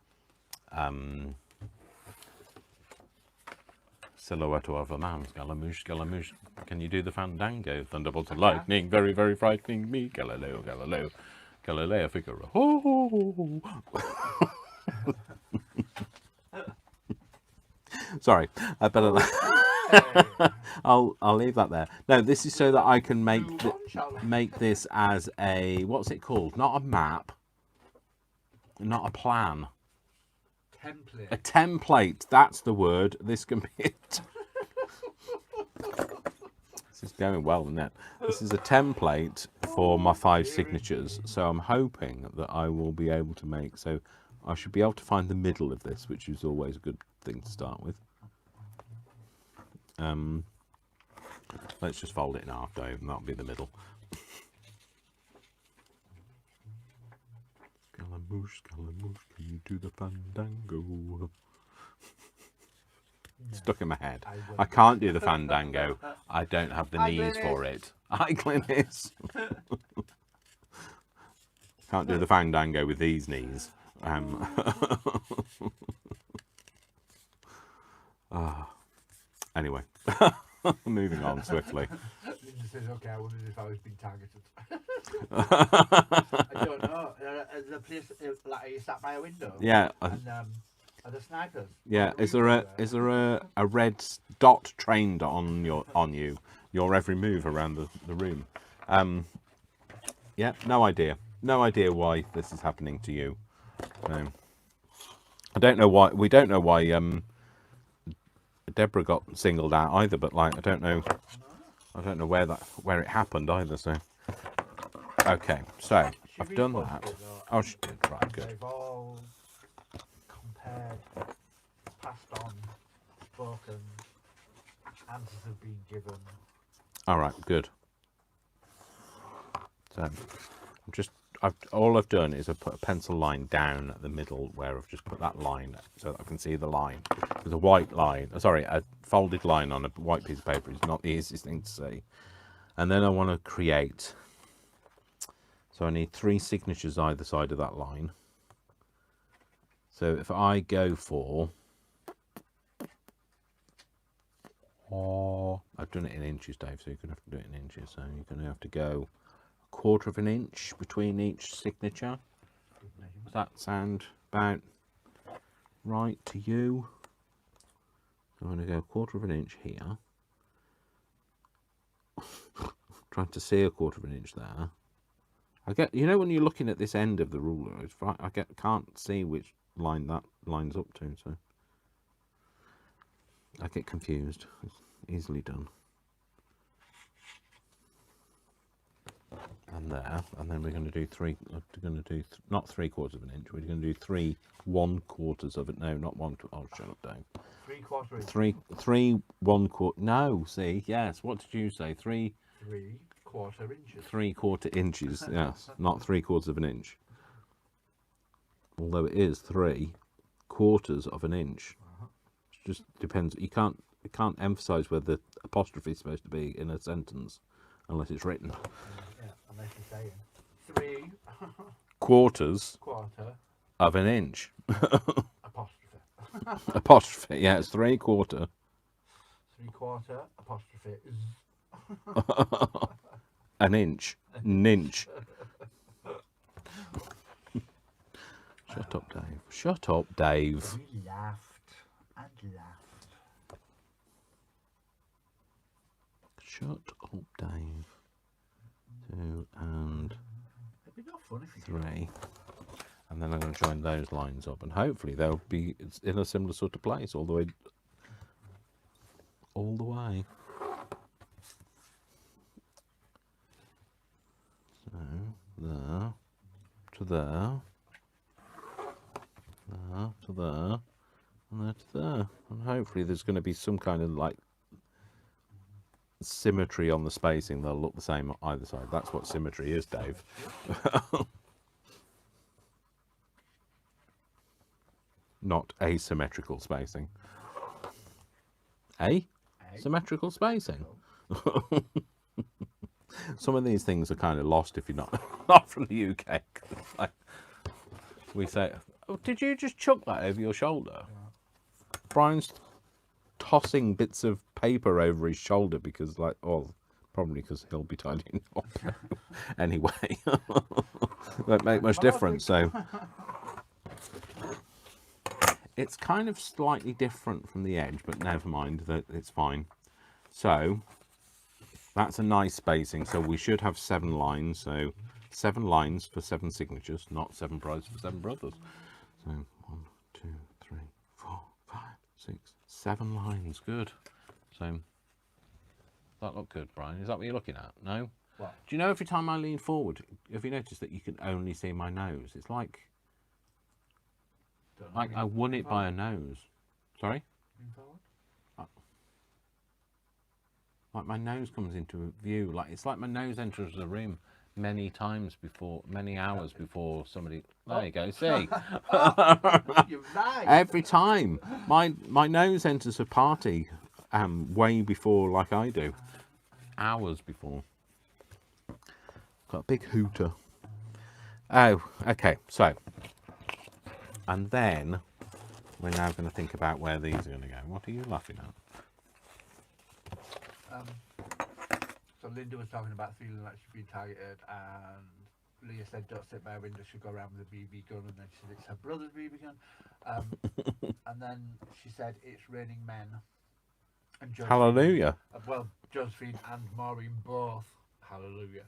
silhouette of a man. Scaramouche, Scaramouche. Can you do the fandango? Thunderbolts of lightning, very, very frightening me. Galileo, Galileo, Galileo Figaro. Oh. Sorry, I better. I'll leave that there. No, this is so that I can make this as a, what's it called? Not a map, not a plan. Template. A template. That's the word. This can be it. This is going well, isn't it? This is a template for my 5 signatures. So I'm hoping that I will be able to make. So I should be able to find the middle of this, which is always a good thing to start with. Let's just fold it in half, Dave, and that'll be the middle. Scaramouche, Scaramouche, can you do the fandango? Stuck in my head. I can't do the fandango. I don't have the knees for it. Hi, Glynis. Can't do the fandango with these knees. Anyway, moving on swiftly. Linda says, okay, I wondered if I was being targeted. I don't know. The place, like, are you sat by a window? Yeah. And are there snipers? Yeah. Is there a red dot trained on you? Your every move around the room. Yeah. No idea. No idea why this is happening to you. I don't know why. We don't know why. Deborah got singled out either, but like I don't know where it happened either. So okay, so I've done that. Oh, she did. Right, good. They've all compared, passed on, spoken, answers have been given. All right, good. So all I've done is I've put a pencil line down at the middle where I've just put that line so that I can see the line. There's a white line, sorry, a folded line on a white piece of paper is not the easiest thing to see. And then I want to create, so I need 3 signatures either side of that line. So if I go for, I've done it in inches, Dave, so you're going to have to do it in inches. So you're going to have to go 1/4 of an inch between each signature. Does that sound about right to you? So I'm going to go 1/4 of an inch here. Trying to see 1/4 of an inch there. I get, you know, when you're looking at this end of the ruler, can't see which line that lines up to, so I get confused. It's easily done. And there, and then we're going to do not 3/4 of an inch. We're going to do 3 1/4 of it. No, not 1. Oh, shut up, Dave. 3/4 inch. 3 1/4. No, see, yes. What did you say? 3 3/4 inches. 3/4 inches. Yes, not 3/4 of an inch. Although it is 3/4 of an inch. It just depends. You can't emphasise where the apostrophe is supposed to be in a sentence unless it's written. Yeah, unless you're saying 3 quarters quarter of an inch. apostrophe. Apostrophe, yeah, it's 3/4. 3/4 apostrophe is an inch. Ninch. Shut up, Dave. Shut up, Dave. We laughed and laughed. Shut up, Dave. 2 and It'd be not fun if you 3. And then I'm going to join those lines up, and hopefully they'll be in a similar sort of place all the way. So there to there, there to there, and there to there, and hopefully there's going to be some kind of like symmetry on the spacing. They'll look the same on either side. That's what symmetry is, Dave. Not asymmetrical spacing. Symmetrical spacing. Some of these things are kind of lost if you're not from the UK. Like, we say, oh, did you just chuck that over your shoulder? Yeah. Brian's tossing bits of paper over his shoulder because, like, oh, probably because he'll be tidying up. Anyway, won't make much difference. So it's kind of slightly different from the edge, but never mind, that it's fine. So that's a nice spacing. So we should have 7 lines. So 7 lines for 7 signatures, not 7 brides for 7 brothers. So 1, 2, 3, 4, 5, 6, 7 lines. Good. So that look good, Brian. Is that what you're looking at? No? What? Do you know every time I lean forward, have you noticed that you can only see my nose? It's like I won it by a nose. Sorry? Like my nose comes into view. Like it's like my nose enters the room many times before, many hours before somebody. There you go. See, You're right. Every time my nose enters a party, way before like I do, hours before. Got a big hooter. Oh, okay. So, and then we're now going to think about where these are going to go. What are you laughing at? So Linda was talking about feeling like she's been targeted, and Leah said, "Don't sit by a window, she'll go around with a BB gun," and then she said it's her brother's BB gun. And then she said it's raining men. And Josephine, hallelujah. Well, Josephine and Maureen both. Hallelujah.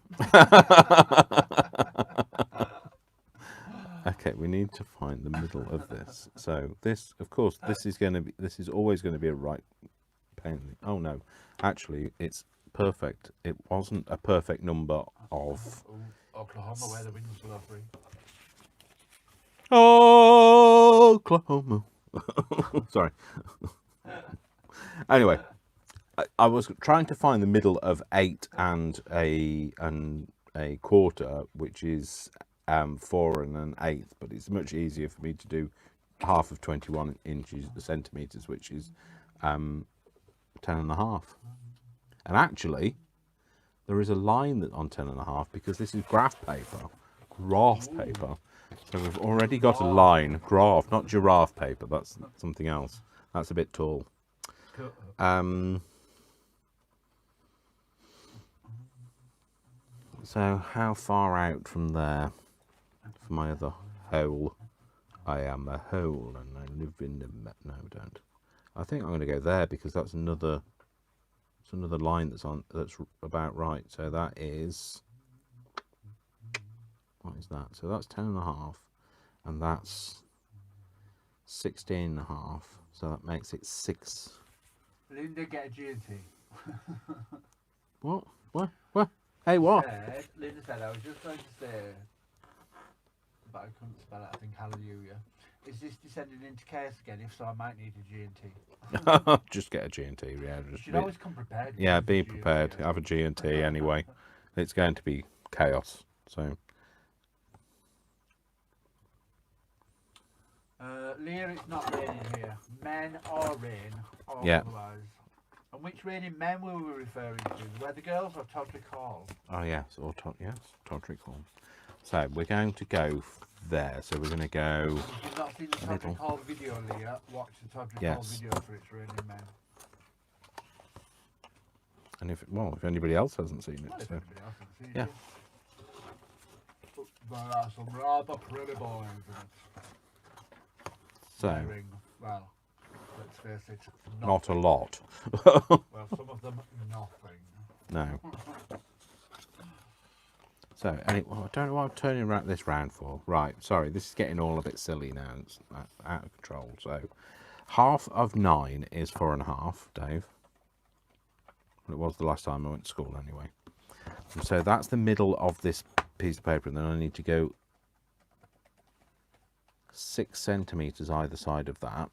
Okay, we need to find the middle of this. So this, of course, this is always going to be a right pain. Oh no, actually, it's perfect. It wasn't a perfect number of Oklahoma, where the winds blow free. Oklahoma. Sorry. Anyway, I was trying to find the middle of 8 and a quarter, which is 4 and an 1/8, but it's much easier for me to do half of 21 centimeters, which is 10 and a half. And actually, there is a line that on 10 and a half because this is graph paper. So we've already got a line, graph, not giraffe paper. That's something else. That's a bit tall. So how far out from there for my other hole? I am a hole and I live in the... No, don't. I think I'm going to go there because that's another line that's about right. So that is... What is that? So that's 10 and a half and that's 16 and a half. So that makes it 6. Linda, get a G&T. What? Hey, what? Linda said, I was just going to say, but I couldn't spell it, I think, hallelujah. Is this descending into chaos again? If so, I might need a G&T. Just get a G&T, yeah. You should always come prepared. Yeah, be prepared. Have a G&T anyway. It's going to be chaos, so... Leah, it's not raining here. Men or rain, or yeah. Otherwise. And which raining men were we referring to? The Weather Girls or Todrick Hall? Oh yes, or Todrick Hall. So we're going to go there. So we're going to go. If you've not seen the Todrick Hall video, Leah, watch the Todrick Hall video for its raining men. And if anybody else hasn't seen it, so yeah. There are some rather pretty boys in it. So, wearing, well, let's face it, not a lot. Well, some of them, nothing. No. So, anyway, I don't know what I'm turning this round for. Right, sorry, this is getting all a bit silly now. It's out of control. So, half of 9 is 4.5, Dave. It was the last time I went to school anyway. And so that's the middle of this piece of paper, and then I need to go 6 centimetres either side of that.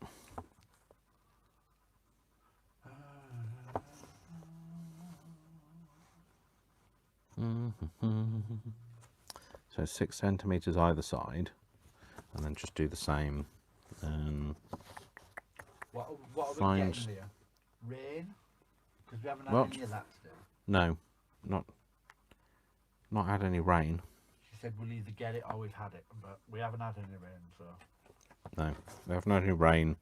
So 6 centimetres either side, and then just do the same. What are we getting here? Rain? Because we haven't had any of that still. No, not had any rain. She said we'll either get it or we've had it, but we haven't had any rain, so. No, we haven't had any rain.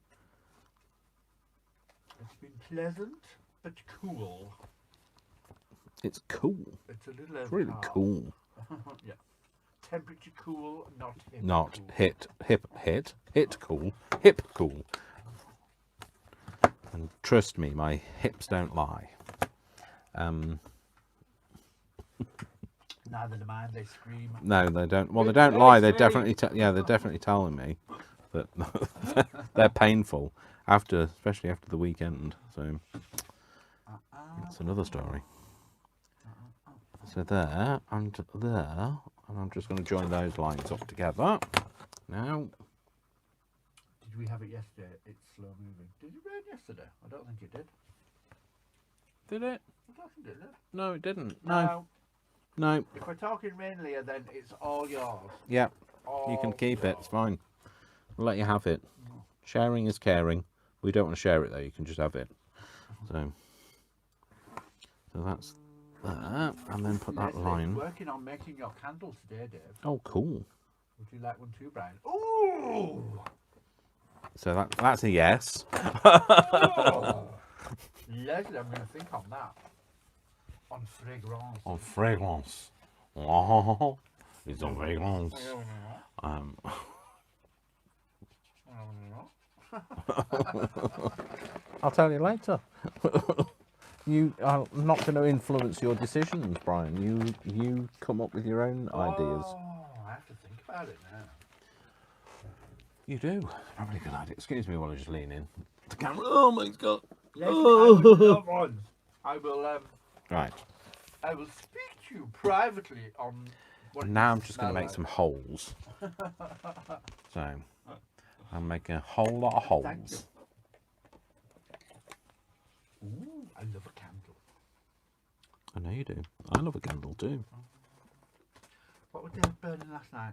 It's been pleasant, but cool. It's cool. It's a little It's really cool. Yeah. Temperature cool, not hip. Not cool. hit cool. Hip cool. And trust me, my hips don't lie. Neither do mine, they scream. No, they don't. Well, they don't lie. They're definitely, they're definitely telling me that they're painful especially after the weekend. So it's another story. So there and there, and I'm just going to join those lines up together. Now, did we have it yesterday? It's slow moving. Did it rain yesterday? I don't think it did. Did it? I don't think it did. No, it didn't. No. No. If we're talking rain, Leah, then it's all yours. Yeah, All you can keep yours. it. It's fine. I'll let you have it. Sharing is caring. We don't want to share it though. You can just have it. So that's that, and then put that Leslie's line. Working on making your candles today, Dave. Oh, cool. Would you like one too, Brian? Ooh. So that's a yes. Oh. Leslie, I'm going to think on that. On fragrance. On fragrance. Oh, it's on fragrance. I'll tell you later. You are not going to influence your decisions, Brian. You come up with your own ideas. Oh, I have to think about it now. You do. Probably a good idea. Excuse me while I just lean in. The camera. Oh my God. Leslie, I would love one. I will. Right. I will speak to you privately on. What Now I'm just going to make some holes. So I'm making a whole lot of Thank you. holes. Ooh, I love a candle. I know you do. I love a candle too. What were they burning last night?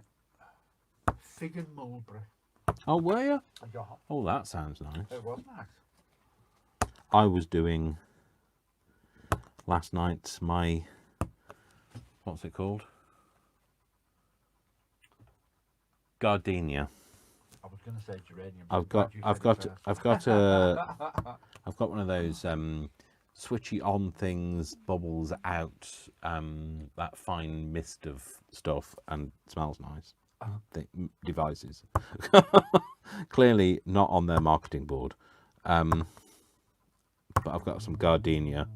Fig and mulberry. Oh, were you? Yeah, Oh, that sounds nice. it was nice. I was doing last night my, what's it called? Gardenia. I was going to say geranium. I've got one of those switchy on things, bubbles out, that fine mist of stuff, and smells nice. Devices. Clearly not on their marketing board, but I've got some gardenia,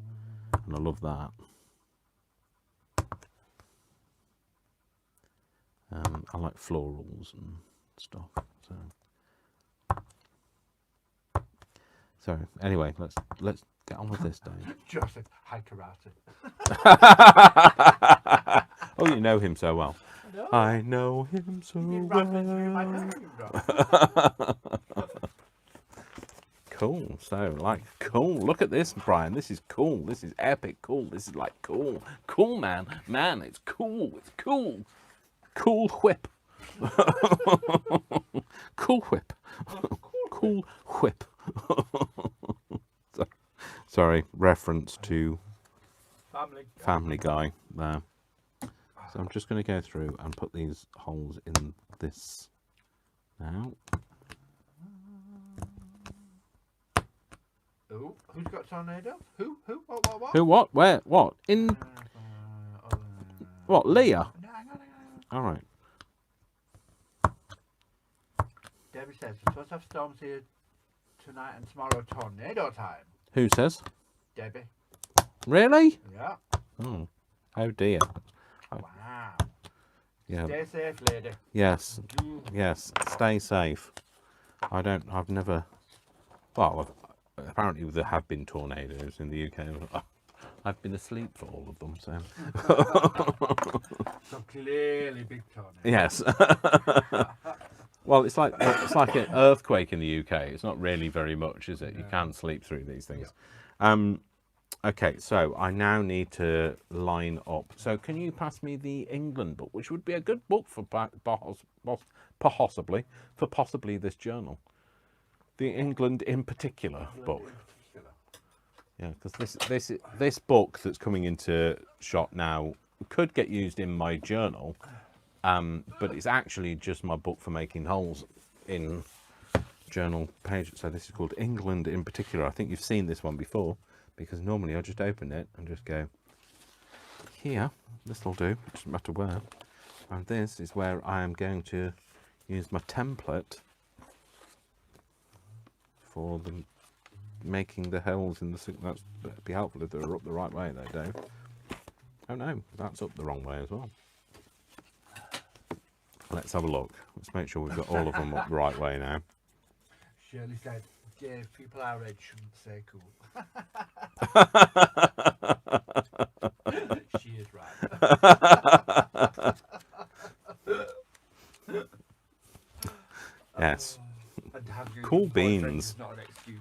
and I love that. I like florals and stuff. So anyway, let's get on with this, Dave. Joseph, hi karate. Oh, you know him so well. No. I know him so You've been rattling through my well. memory, bro. Cool. So, cool. Look at this, Brian. This is cool. This is epic. Cool. This is cool. Cool, man. Man, it's cool. It's cool. Cool whip. Cool whip. Cool whip. Sorry, reference to Family Guy there. So I'm just going to go through and put these holes in this now. Ooh, who's got tornado? Who? What? Who? What? Where? What? In what? Leah? No, hang on. All right. Debbie says we're supposed to have storms here tonight and tomorrow. Tornado time. Who says? Debbie. Really? Yeah. Oh dear. Wow. Yeah. Stay safe, lady. Yes. Yes. Stay safe. I've never. Well, apparently there have been tornadoes in the UK. I've been asleep for all of them, so. So clearly big tornado. Yes. Well, it's like an earthquake in the UK. It's not really very much, is it? You can't sleep through these things. Okay, so I now need to line up. So can you pass me the England book, which would be a good book for possibly this journal, the England in particular book. Yeah, because this book that's coming into shop now could get used in my journal, but it's actually just my book for making holes in journal pages. So this is called England in particular. I think you've seen this one before, because normally I just open it and just go, here, this'll do, it doesn't matter where. And this is where I am going to use my template for the making the holes in the sink. That'd be helpful if they were up the right way, though, Dave. Oh no, that's up the wrong way as well. Let's have a look. Let's make sure we've got all of them up the right way now. Shirley said, Dave, people our age shouldn't say cool. She is right. Yes. And having a Cool boyfriend beans. is not an excuse.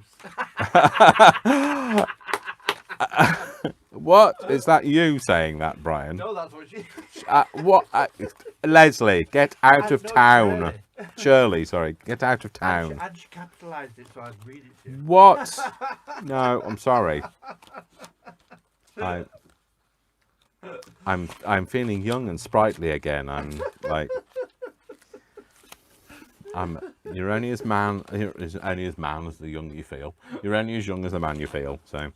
What? Is that you saying that, Brian? No, that's what she. What? Leslie, get out of No, town. Shirley, sorry, get out of town. And she capitalised it, so I'd read it to you. What? No, I'm sorry. I'm feeling young and sprightly again. I'm like, you're only as only as man as the young you feel. You're only as young as the man you feel. So,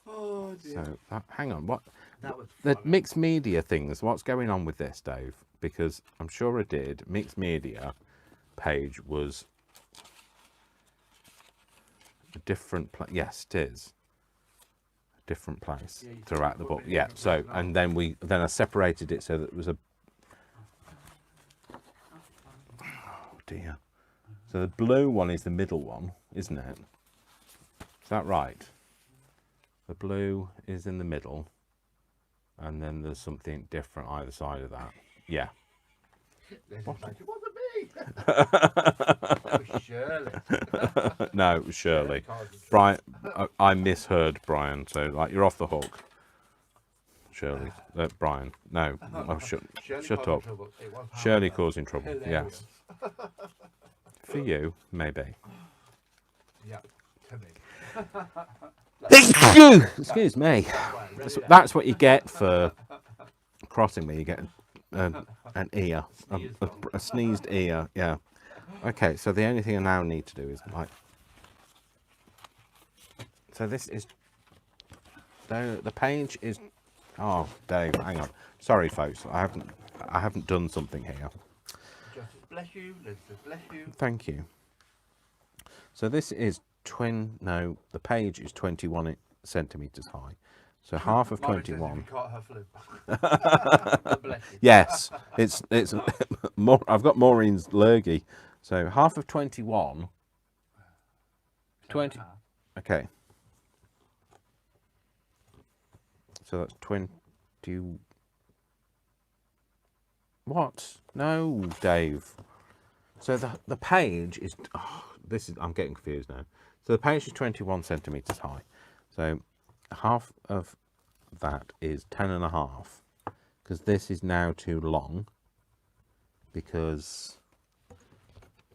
Oh dear. so hang on, what? That was The funny. mixed media things. What's going on with this, Dave? Because I'm sure I did. Mixed media page was a different place. Yes, it is a different place Yeah, you throughout said the it book. would be a Yeah. different So place, and then I separated it so that it was a. Oh dear. So the blue one is the middle one, isn't it? Is that right? The blue is in the middle, and then there's something different either side of that. Yeah. This is like, it wasn't me. That was Shirley. No, it was Shirley. caused the trouble. Brian, I misheard Brian, so like you're off the hook. Shirley, Brian, no, oh, Shirley shut caused the up. trouble. It was Shirley harmless. causing trouble. Hilarious. Yes, for you, maybe. Yeah, to me. Excuse me. Right, ready now. That's what you get for crossing me. You get an ear, a sneezed ear. Yeah. Okay, so the only thing I now need to do is like. So this is. The page is. Oh, Dave, hang on. Sorry, folks. I haven't done something here. Justice bless you, Liz says bless you. Thank you. So this is the page is 21 centimeters high. So half of Maureen says if 21. you caught her flu. Bless you. Yes, it's more. I've got Maureen's lurgy. So half of 21. 20. Okay. So that's 20. What? No, Dave. So the page is. Oh, I'm getting confused now. So the page is 21 centimeters high. So half of that is 10.5, because this is now too long, because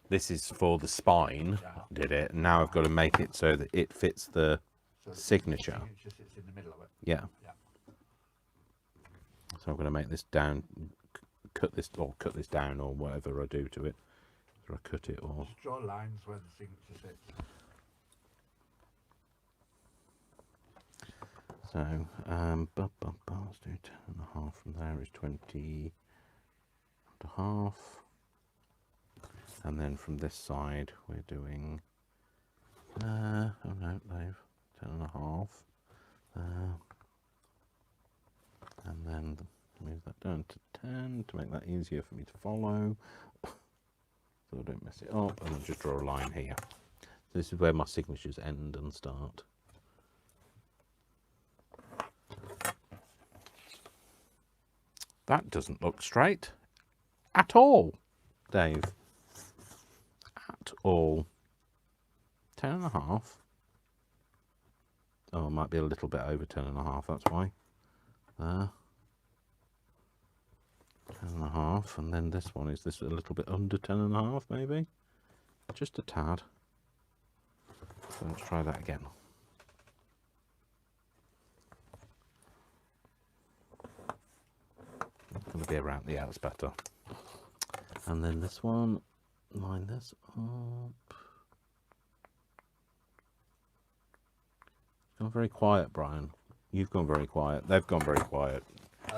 this is for the spine, did it? And now I've got to make it so that it fits the So the signature. signature sits in the middle of it. Yeah. Yeah. So I'm going to make this down, cut this down, or whatever I do to it. Or I cut it, or Just draw lines where the signature sits. so. Let's do 10.5 from there is 20.5, and then from this side we're doing. Oh no, Dave, 10.5. And then Move that down to 10 to make that easier for me to follow. So I don't mess it up, and then just draw a line here. This is where my signatures end and start. That doesn't look straight at all, Dave. At all. 10.5. Oh, it might be a little bit over 10.5, that's why. There. 10.5, and then this one, is this a little bit under 10.5 maybe? Just a tad. So let's try that again. It's going to be around, yeah, that's better. And then this one, line this up. It's gone very quiet, Brian. You've gone very quiet. They've gone very quiet.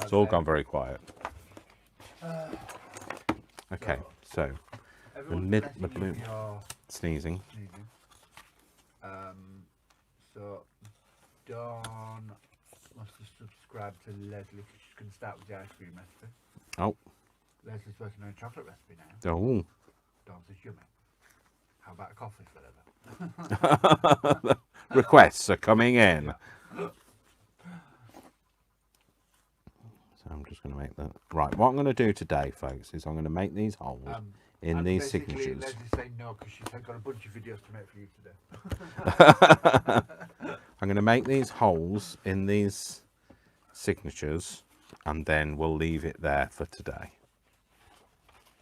It's all gone very quiet. Okay, so the blue sneezing. So Dawn must have subscribed to Leslie because she's going to start with the ice cream recipe. Oh. Leslie's working on a chocolate recipe now. Oh. Dawn says, yummy. How about a coffee forever? Requests are coming in. So I'm just going to make that. Right, what I'm going to do today, folks, is I'm going to make these holes in these signatures. Leslie's saying no because she's got a bunch of videos to make for you today. I'm going to make these holes in these signatures, and then we'll leave it there for today.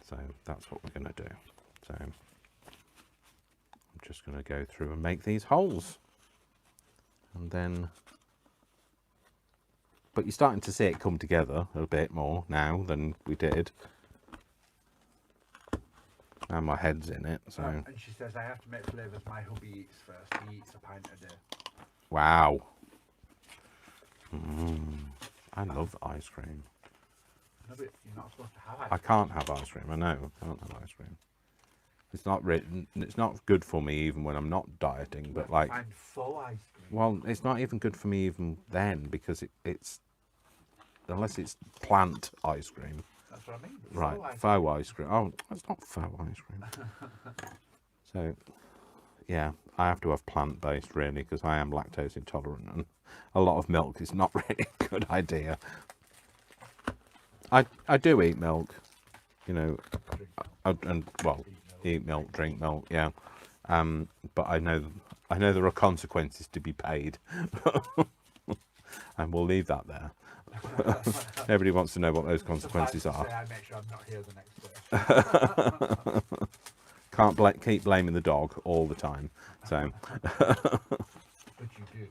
So that's what we're going to do. So I'm just going to go through and make these holes. And then, but you're starting to see it come together a bit more now than we did. And my head's in it, so. And she says, I have to make flavours my hubby eats first. He eats a pint a day. Wow. I love ice cream. No, but you're not supposed to have ice cream. I can't have ice cream. I know, I can't have ice cream. It's not written. It's not good for me even when I'm not dieting. But like, find faux ice cream. Well, it's not even good for me even then because it's unless it's plant ice cream. That's what I mean. Right, faux ice cream. Oh, it's not faux ice cream. So, yeah, I have to have plant-based really because I am lactose intolerant, and a lot of milk is not really a good idea. I do eat milk, you know, eat milk, drink milk, yeah. But I know there are consequences to be paid, and we'll leave that there. Everybody wants to know what those consequences are. I make sure I'm not here the next day. Can't keep blaming the dog all the time. So, but you do.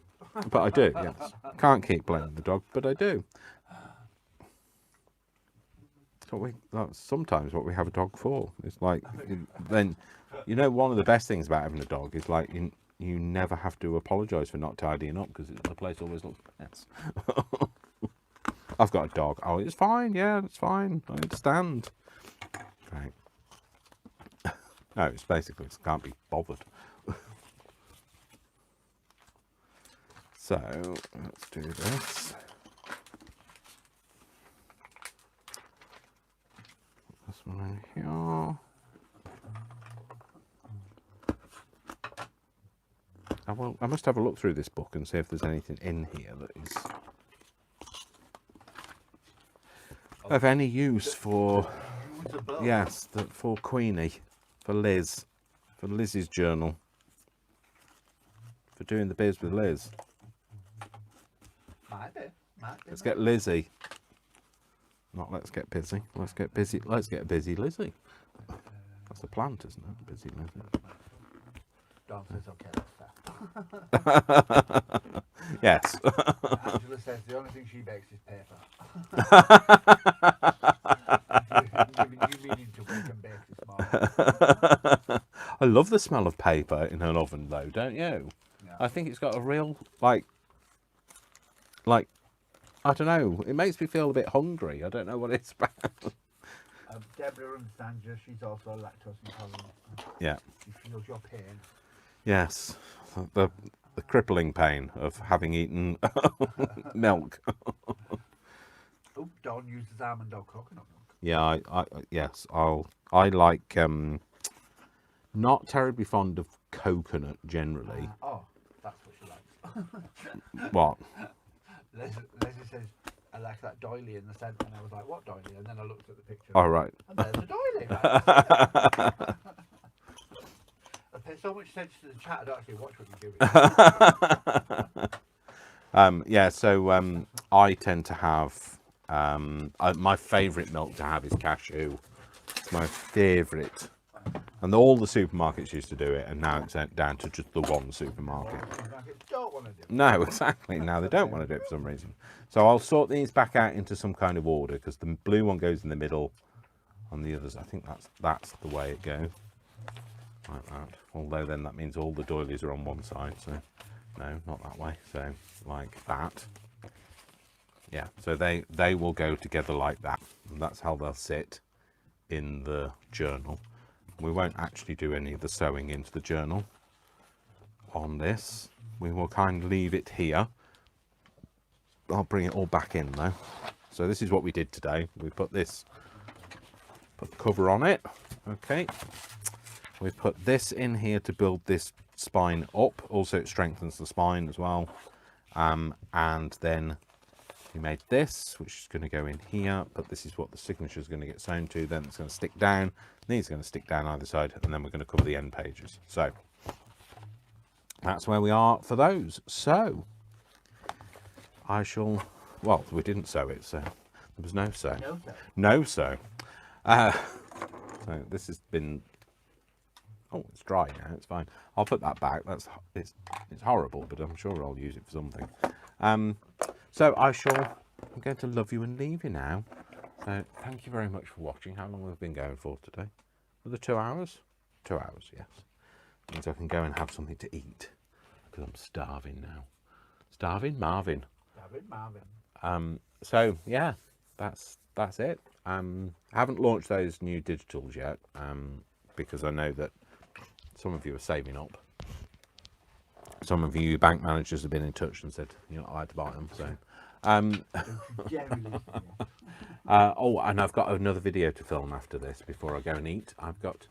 But I do. Yes, can't keep blaming the dog, but I do. That's sometimes what we have a dog for. It's like then, you know, one of the best things about having a dog is like you never have to apologise for not tidying up because the place always looks a mess. I've got a dog. Oh, it's fine. Yeah, it's fine. I understand. Right. No, it's basically it can't be bothered. So let's do this. This one in here. I must have a look through this book and see if there's anything in here that is of any use for, yes, for Queenie, for Liz, for Liz's journal, for doing the biz with Liz. Might be. Let's get Lizzie. Not let's get busy. Let's get busy. Let's get busy Lizzie. That's the plant, isn't it? Busy Lizzie. Dawn says, okay, that's fair. Yes. Angela says the only thing she bakes is paper. You meaning to wake and bake this morning. I love the smell of paper in an oven, though, don't you? Yeah. I think it's got a real, like, I don't know. It makes me feel a bit hungry. I don't know what it's about. Deborah understands you. She's also lactose intolerant. Yeah. She feels your pain. Yes. The crippling pain of having eaten milk. Oh, Don uses almond or coconut milk. Yeah, yes, I like not terribly fond of coconut generally. Oh, that's what she likes. What? Leslie says, I like that doily in the centre, and I was like, what doily? And then I looked at the picture. All right. And there's the doily. Right? I pay so much attention to the chat, I don't actually watch what you're doing. Yeah, so I tend to have my favourite milk to have is cashew. It's my favourite, and all the supermarkets used to do it, and now it's down to just the one supermarket. Don't want to do it. No, exactly. Now they don't want to do it for some reason. So I'll sort these back out into some kind of order, because the blue one goes in the middle, and the others, I think that's the way it goes, like that. Although then that means all the doilies are on one side, so no, not that way. So like that. Yeah, so they will go together like that, and that's how they'll sit in the journal. We won't actually do any of the sewing into the journal on this. We will kind of leave it here. I'll bring it all back in though. So this is what we did today. We put the cover on it. Okay. We put this in here to build this spine up. Also it strengthens the spine as well. And then we made this, which is going to go in here, but this is what the signature is going to get sewn to. Then it's going to stick down. These are going to stick down either side, and then we're going to cover the end pages. So that's where we are for those. So I shall, well, we didn't sew it, so there was no sew. No sew. So this has been, oh, it's dry now, it's fine. I'll put that back. It's horrible, but I'm sure I'll use it for something. So I'm going to love you and leave you now. So thank you very much for watching. How long have we been going for today? Another 2 hours? 2 hours, yes. Means I can go and have something to eat, because I'm starving now. Starving Marvin. Starving Marvin. So yeah, that's it. I haven't launched those new digitals yet, because I know that some of you are saving up. Some of you bank managers have been in touch and said you're not allowed to buy them. So, oh, and I've got another video to film after this before I go and eat. I've got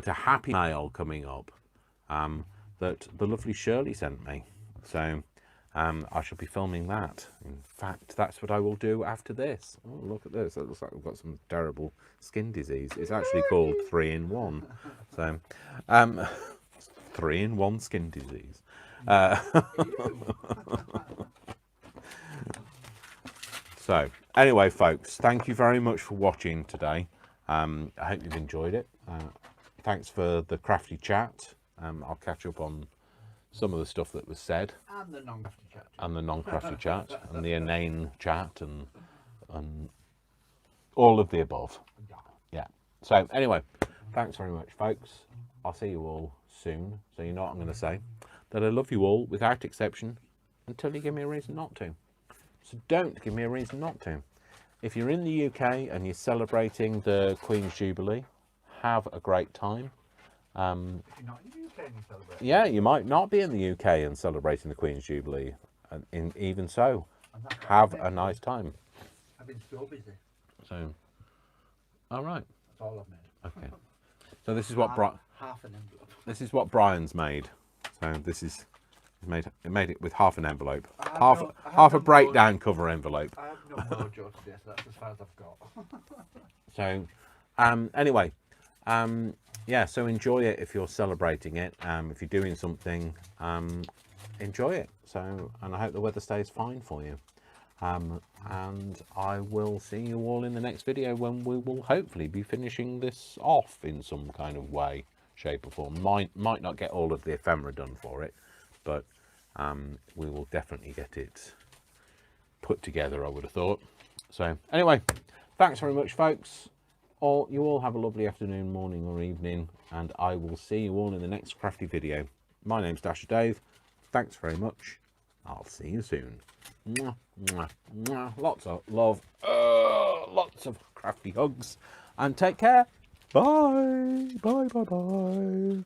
a happy mail coming up that the lovely Shirley sent me. So I shall be filming that. In fact, that's what I will do after this. Oh, look at this. It looks like we've got some terrible skin disease. It's actually called 3-in-1. So 3-in-1 skin disease. So anyway, folks, thank you very much for watching today. I hope you've enjoyed it. Thanks for the crafty chat. I'll catch up on some of the stuff that was said, and the non-crafty chat, and the non-crafty chat, and the inane chat, and all of the above. Yeah. So anyway, thanks very much, folks. I'll see you all soon. So you know what I'm going to say, that I love you all without exception until you give me a reason not to. So don't give me a reason not to. If you're in the UK and you're celebrating the Queen's Jubilee, have a great time. If you're not in the UK and you celebrate. Yeah, you might not be in the UK and celebrating the Queen's Jubilee, and even so, have a nice time. I've been so busy. So, all right. That's all I've made. Okay. So this is what half an envelope. This is what Brian's made. So this is made it with half an envelope, half a breakdown cover envelope. I have no mojo today, so that's as far as I've got. So, anyway, yeah. So enjoy it if you're celebrating it. If you're doing something, enjoy it. So, and I hope the weather stays fine for you. And I will see you all in the next video when we will hopefully be finishing this off in some kind of way, shape or form. Might not get all of the ephemera done for it, but we will definitely get it put together, I would have thought. So anyway, thanks very much, folks. You all have a lovely afternoon, morning or evening, and I will see you all in the next crafty video. My name's Dasher Dave. Thanks very much. I'll see you soon. Mwah, mwah, mwah. Lots of love, lots of crafty hugs, and take care. Bye, bye, bye, bye.